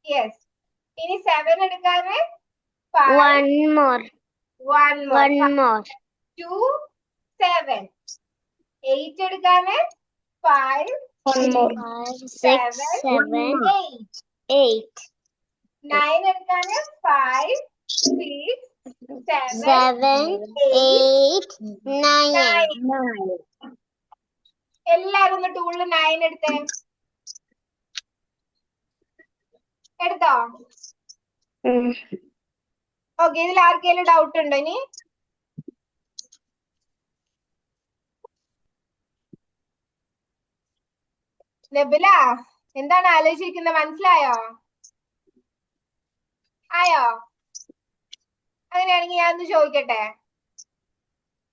യെസ്. ഇനി 7 എടുക്കാന് 1 more. 2 7. 8 എടുക്കാന് 5 7 8. 9 എടുക്കാന് 5 6 7 8 9. എല്ലാരും ഒന്ന് ടൂളിൽ 9 എടുത്തേ. എടുത്തോ? ഓക്കെ, ഇതിൽ ആർക്കെങ്കിലും ഡൗട്ട് ഉണ്ടോ? ഇനി നബില, എന്താണ് ആലോചിക്കുന്നത്? മനസ്സിലായോ? ആയോ? അങ്ങനെയാണെങ്കിൽ ഞാൻ ഒന്ന് ചോദിക്കട്ടെ.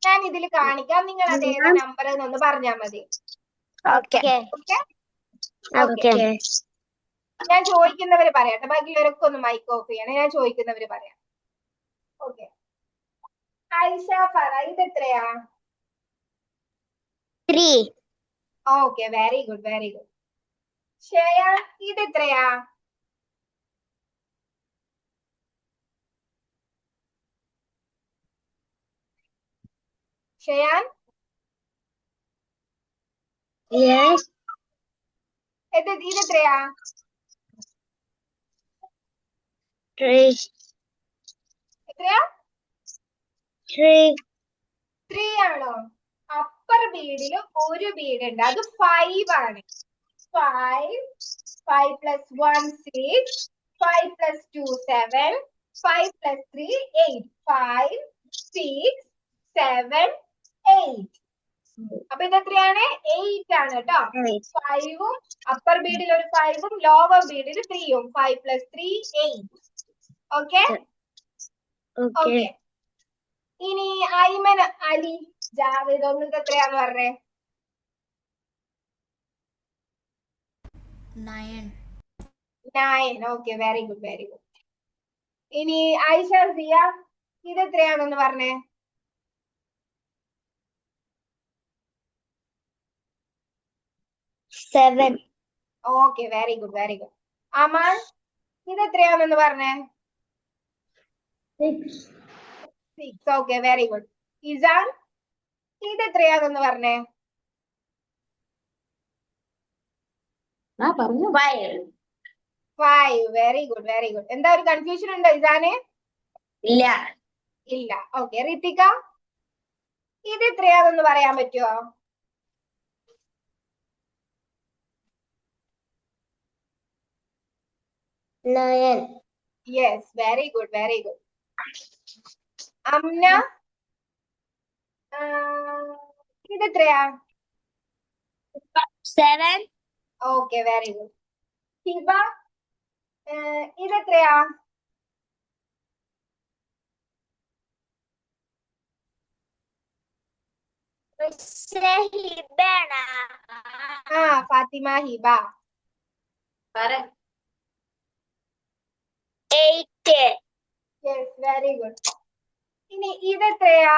ഞാൻ ഇതിൽ കാണിക്കാം, നിങ്ങൾ അത് ഏതാ നമ്പർ എന്നൊന്ന് പറഞ്ഞാൽ മതി. ഞാൻ ചോദിക്കുന്നവര് പറയാട്ടെ, ബാക്കിയുള്ളവരൊക്കെ ഒന്ന് മൈക്ക് ഓഫ് ചെയ്യണം. ഞാൻ ചോദിക്കുന്നവര് പറയാം. ഓക്കെ, ഐഷ ഫറ, ഇത് എത്രയാ? 3. Okay, very good very good. Shaya, ഇത് എത്രയാ? ഷെയാൻ, ഇത് എത്രയാ? Three. എത്രയാ? 3. 3 ആണോ? അപ്പർ ബീഡിൽ ഒരു ബീഡ് ഉണ്ട്, അത് 5 ആണ്. 5 plus 1 6, 5 plus 2 7, 5 plus 3 8, 5 6 7 8. അപ്പൊ ഇത് എത്രയാണ്? 8 ആണ് കേട്ടോ. 5ഉം അപ്പർ ബീഡിൽ ഒരു 5ഉം ലോവർ ബീഡിൽ 3ഉം. 5 plus 3 8. ഓക്കെ. ഓക്കെ. ഇനി ഐമൻ, അലി, ജാവേദ് ഒന്നിട്ട് എത്രയാന്ന് പറഞ്ഞേ? 9. 9. Okay, very good, very good. ഇനി ഐഷ, സിയ, ഇത് എത്രയാണെന്ന് പറഞ്ഞേ? 7. Okay, very good, very good. Aman, ഇത് എത്രയാണെന്ന് പറഞ്ഞേ? 6. 6. Okay, very good. ഇസാൻ, ഇത് എത്രയാണെന്ന് പറഞ്ഞേ? 5. 5. Very good, very good. എന്താ ഒരു കൺഫ്യൂഷൻ ഉണ്ടോ ഇസാന്? ഇല്ല. ഇല്ല. ഓക്കെ. ഋത്തിക, ഇത് എത്രയാണെന്ന് പറയാൻ പറ്റുമോ? 9. Yes, very good, very good. Amna, ഇത് എത്രയാ? 7. Okay, very good. ഹിബ, ഇത് എത്രയാ? Fathima, Hiba. 8. Yes, very good. ഇനി ഇത് എത്രയാ?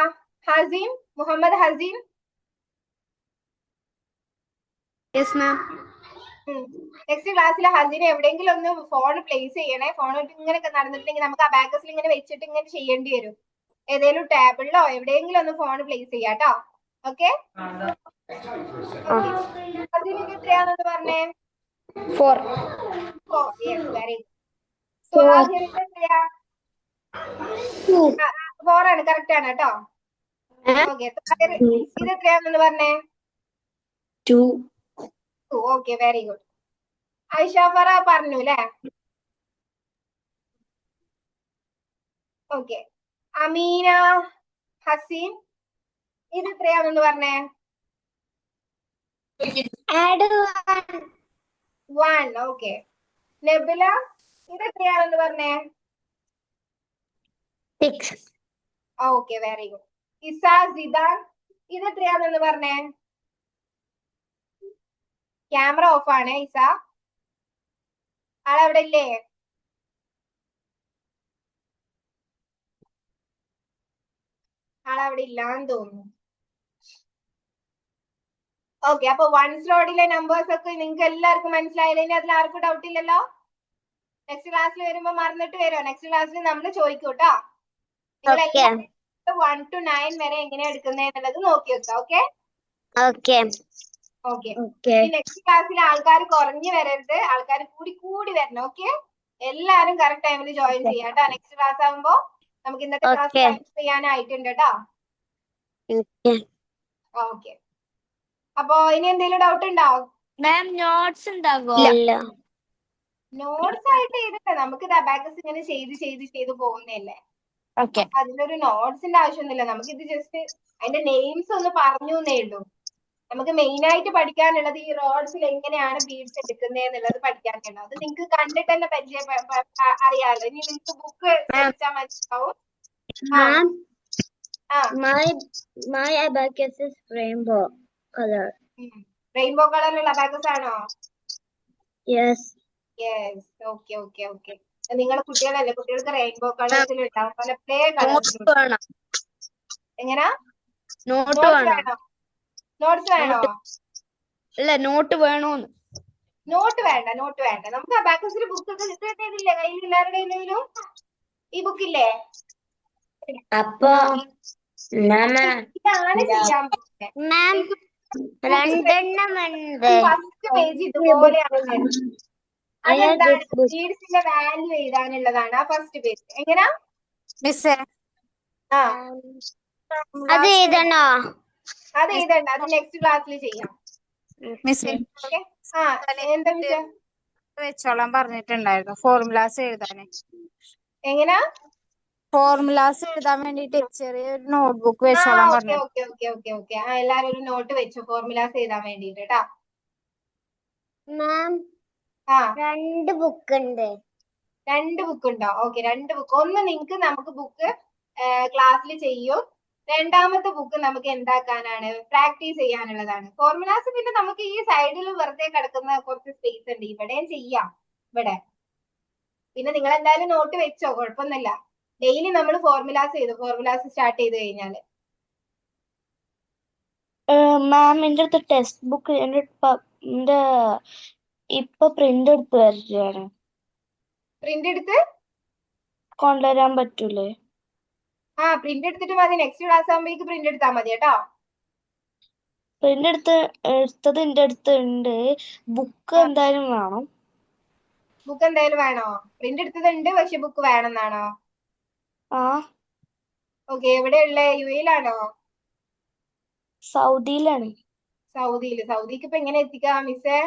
Haseen, Muhammad Haseen. Yes ma'am. Next ക്ലാസ്സിൽ ഹസീനെ എവിടെയെങ്കിലും ഒന്ന് ഫോൺ പ്ലേസ് ചെയ്യണേ. ഫോൺ ഇങ്ങനെയൊക്കെ നടന്നിട്ടുണ്ടെങ്കിൽ നമുക്ക് അബാക്കസിൽ ഇങ്ങനെ വെച്ചിട്ട് ഇങ്ങനെ ചെയ്യേണ്ടി വരും. ഏതെങ്കിലും ടേബിളിലോ എവിടെയെങ്കിലും ഒന്ന് ഫോൺ പ്ലേസ് ചെയ്യാട്ടോ. ഓക്കെ. ഹസീൻ, ഇത് എത്രയാണെന്ന് പറഞ്ഞേ? 4. 4. Yes, very good. സുഹാസിർ, ഇത് എത്രയാ? 4 ആണ്, കറക്റ്റ് ആണ് കേട്ടോ. ഓക്കെ. ഇത് എത്രയാണെന്ന് പറഞ്ഞേ? 2. Okay, very good. Aisha Farah പറഞ്ഞു അല്ലേ? ഓക്കെ. അമീന ഹസീൻ, ഇത് എത്രയാണെന്ന് പറഞ്ഞേ? 1. ഓക്കെ. നബില, ഇത് എത്രയാണെന്ന് പറഞ്ഞേ? 6. Okay, very good. Isa Zidan, ഇത് എത്രയാണെന്ന് പറഞ്ഞേ? ക്യാമറ ഓഫ് ആണ് ഇസ. ആളവിടെ ഇല്ലേ? ആളവിടെ ഇല്ലാന്ന് തോന്നുന്നു. ഓക്കെ. അപ്പൊ 1 സ്ലോഡിലെ നമ്പേഴ്സ് ഒക്കെ നിങ്ങൾക്ക് എല്ലാവർക്കും മനസ്സിലായില്ലേ? ഇനി അതിൽ ആർക്കും ഡൗട്ട് ഇല്ലല്ലോ? നെക്സ്റ്റ് ക്ലാസ്സിൽ വരുമ്പോ മറന്നിട്ട് വരുമോ? നെക്സ്റ്റ് ക്ലാസ്സിൽ നമ്മൾ ചോദിക്കും കേട്ടോ. നിങ്ങൾ 1 to 9 വരെ എങ്ങനെയാ എടുക്കുന്നതെന്നുള്ളത് നോക്കി വെക്കാം. ഓക്കെ. ഓക്കെ. നെക്സ്റ്റ് ക്ലാസ്സിൽ ആൾക്കാർ കുറഞ്ഞു വരരുത്, ആൾക്കാർ കൂടി വരണം. ഓക്കെ. എല്ലാരും കറക്റ്റ് ടൈമിൽ ജോയിൻ ചെയ്യാം കേട്ടോ. നെക്സ്റ്റ് ക്ലാസ് ആകുമ്പോ നമുക്ക് ഇന്നത്തെ ക്ലാസ് ചെയ്യാനായിട്ടുണ്ട് കേട്ടോ. ഓക്കെ. അപ്പൊ ഇനി എന്തെങ്കിലും ഡൗട്ട് ഉണ്ടാവും? മാം നോട്ട്സ് ഉണ്ടാകോ? നോട്ട്സ് ആയിട്ട് ചെയ്തിട്ട് നമുക്ക് ഇത് അബാക്കസ് ഇങ്ങനെ ചെയ്ത് പോകുന്നതല്ലേ. ഓക്കെ. അതിനൊരു നോട്ട്സിന്റെ ആവശ്യമൊന്നുമില്ല. നമുക്ക് ഇത് ജസ്റ്റ് അതിന്റെ നെയിംസ് ഒന്ന് പറഞ്ഞു എന്നേ ഉള്ളൂ. നമുക്ക് മെയിൻ ആയിട്ട് പഠിക്കാനുള്ളത് ഈ റോഡ്സിൽ എങ്ങനെയാണ് ബീഡ്സ് എടുക്കുന്നത് എന്നുള്ളത് പഠിക്കാനുള്ളത്. അത് നിങ്ങൾക്ക് കണ്ടിട്ട് തന്നെ അറിയാലോ. ഇനി നിങ്ങൾക്ക് ബുക്ക് പഠിച്ചാൽ മനസ്സിലാവും. My abacus is rainbow color. Rainbow കളറിലുള്ള അബാക്കസ് ആണോ? Yes. Yes. Okay, okay, okay. നിങ്ങൾ കുട്ടികളല്ലേ, കുട്ടികൾക്ക് റെയിൻബോ കളേഴ്സിൽ ഉണ്ടാവും, പല പ്ലേ കളേഴ്സിലും. എങ്ങനാ? നോട്ട്സ് വേണോ? നോട്ട്സ് വേണോ? അല്ല, നോട്ട് വേണോന്ന്. നോട്ട് വേണ്ട, നോട്ട് വേണ്ട. നമുക്ക് അബാക്കസിൽ ബുക്ക് ഒക്കെ കിട്ടുന്നില്ലേ കയ്യിൽ? എല്ലാവരുടെ കയ്യിലും ഈ ബുക്കില്ലേ? അപ്പൊ ഇതാണ് ചെയ്യാൻ പറ്റുന്നത്. രണ്ടെണ്ണം ഉണ്ട്. ഫസ്റ്റ് പേജ് ഇതുപോലെയാണ് വരുന്നത്. I have അതെന്താണ്? this book. സീഡ്സിന്റെ വാല്യൂ എഴുതാനുള്ളതാണ് ആ ഫസ്റ്റ് പേജ്. എങ്ങനാ? മിസ്സേ ആ അത് എഴുതണോ? അത് എഴുതണ്ട, അത് നെക്സ്റ്റ് ക്ലാസ്സിൽ ചെയ്യാം. മിസ്സേ ഓക്കെ. ആ എന്താ മിസ്സേ? വെച്ചോളാൻ പറഞ്ഞിട്ടുണ്ടായിരുന്നു ഫോർമുലാസ് എഴുതാന്. എങ്ങനാ? ഫോർമുലാസ് എഴുതാൻ വേണ്ടിട്ട് ചെറിയൊരു നോട്ട്ബുക്ക് ആ വെച്ചോളാൻ ഓക്കെ പറഞ്ഞു. Okay okay okay okay. ആ എല്ലാരും ഒരു നോട്ട് വെച്ചു ഫോർമുലാസ് എഴുതാൻ വേണ്ടിട്ട് കേട്ടാ. മാം ആ 2 ബുക്ക് ഉണ്ട്. 2 ബുക്ക് ഉണ്ടോ? Okay, 2 book. ഒന്ന് നമുക്ക് ബുക്ക് ക്ലാസ്സിൽ ചെയ്യും. രണ്ടാമത്തെ ബുക്ക് നമുക്ക് എന്താക്കാനാണ്? പ്രാക്ടീസ് ചെയ്യാനുള്ളതാണ്. ഫോർമുലാസ് പിന്നെ നമുക്ക് ഈ സൈഡിൽ വെറുതെ കിടക്കുന്ന കുറച്ച് സ്പേസ് ഉണ്ട്, ഇവിടെയും ചെയ്യാം. ഇവിടെ പിന്നെ നിങ്ങൾ എന്തായാലും നോട്ട് വെച്ചോ, കുഴപ്പമൊന്നുമില്ല. ഡെയിലി നമ്മൾ ഫോർമുലാസ് സ്റ്റാർട്ട് ചെയ്ത് കഴിഞ്ഞാല്. മാം എൻ്റെ അടുത്ത് ടെക്സ്റ്റ് ബുക്ക് എൻ്റെ ഇപ്പൊ പ്രിന്റ് എടുത്ത് വരികയാണ്. പ്രിന്റ് എടുത്ത് കൊണ്ടുവരാൻ പറ്റൂലേ? ആ പ്രിന്റ് എടുത്തിട്ട് മതി. നെക്സ്റ്റ് ക്ലാസ് ആകുമ്പോഴേക്ക് പ്രിന്റ് എടുത്താൽ മതി കേട്ടോ. പ്രിന്റ് എടുത്തത് എൻ്റെ അടുത്ത് ഉണ്ട്. ബുക്ക് എന്തായാലും വേണം. ബുക്ക് എന്തായാലും വേണോ? പ്രിന്റ് എടുത്തതുണ്ട്, പക്ഷെ ബുക്ക് വേണമെന്നാണോ? ആ ഓക്കെ. എവിടെയുള്ള? യുഎയിലാണോ? സൗദിയിലാണ്. സൗദിക്ക് ഇപ്പൊ എങ്ങനെ എത്തിക്കാം മിസ്സേ?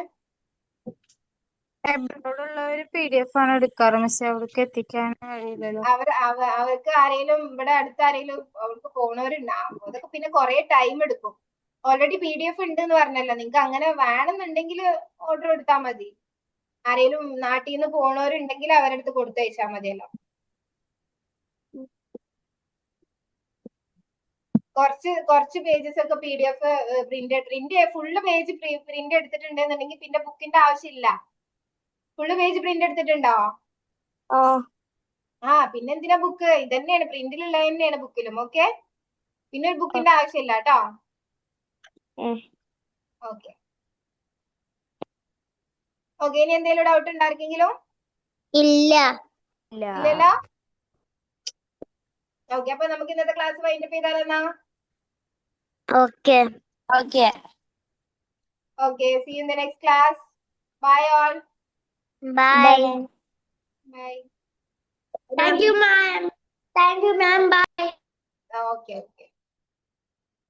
എബ്രോഡുള്ളവര് PDF ആണ് എടുക്കാറ് മിസ്സേ, അവിടേക്ക് എത്തിക്കാൻ കഴിയില്ലല്ലോ. അവർക്ക് ആരെങ്കിലും ഇവിടെ അടുത്ത് ആരെങ്കിലും അവർക്ക് പോണവരുണ്ടാവും. അതൊക്കെ പിന്നെ കുറെ ടൈം എടുക്കും. ഓൾറെഡി PDF ഉണ്ട് എന്ന് പറഞ്ഞല്ലോ. നിങ്ങൾക്ക് അങ്ങനെ വേണമെന്നുണ്ടെങ്കിൽ ഓർഡർ എടുത്താൽ മതി. ആരെങ്കിലും നാട്ടിൽ നിന്ന് പോണവരുണ്ടെങ്കിൽ അവരുടെ അടുത്ത് കൊടുത്തയച്ചാൽ മതിയല്ലോ. കുറച്ച് പേജസ് ഒക്കെ PDF print full page print എടുത്തിട്ടുണ്ടെന്നുണ്ടെങ്കിൽ പിന്നെ ബുക്കിന്റെ ആവശ്യമില്ല. ഫുള്ള് പേജ് പ്രിന്റ് എടുത്തിട്ടുണ്ടോ? ആ പിന്നെ എന്തിനാ ബുക്ക്? ഇതന്നെയാണ് പ്രിന്റിലുള്ള തന്നെയാണ് ബുക്കിലും. ഓക്കെ, പിന്നെ ഒരു ബുക്കിന്റെ ആവശ്യമില്ല കേട്ടോ. Okay okay. ഇനി എന്തെങ്കിലും ഡൗട്ട് ഉണ്ടോ ആർക്കെങ്കിലും? ഇല്ല. ഇല്ലല്ലോ. ഓക്കെ, അപ്പൊ നമുക്ക് ഇന്നത്തെ ക്ലാസ് വൈൻഡപ്പ് ചെയ്താലോ എന്നാ? Okay. Okay. Okay, see you in the next class. Bye all. Bye. Bye. Thank you ma'am. Bye. Okay.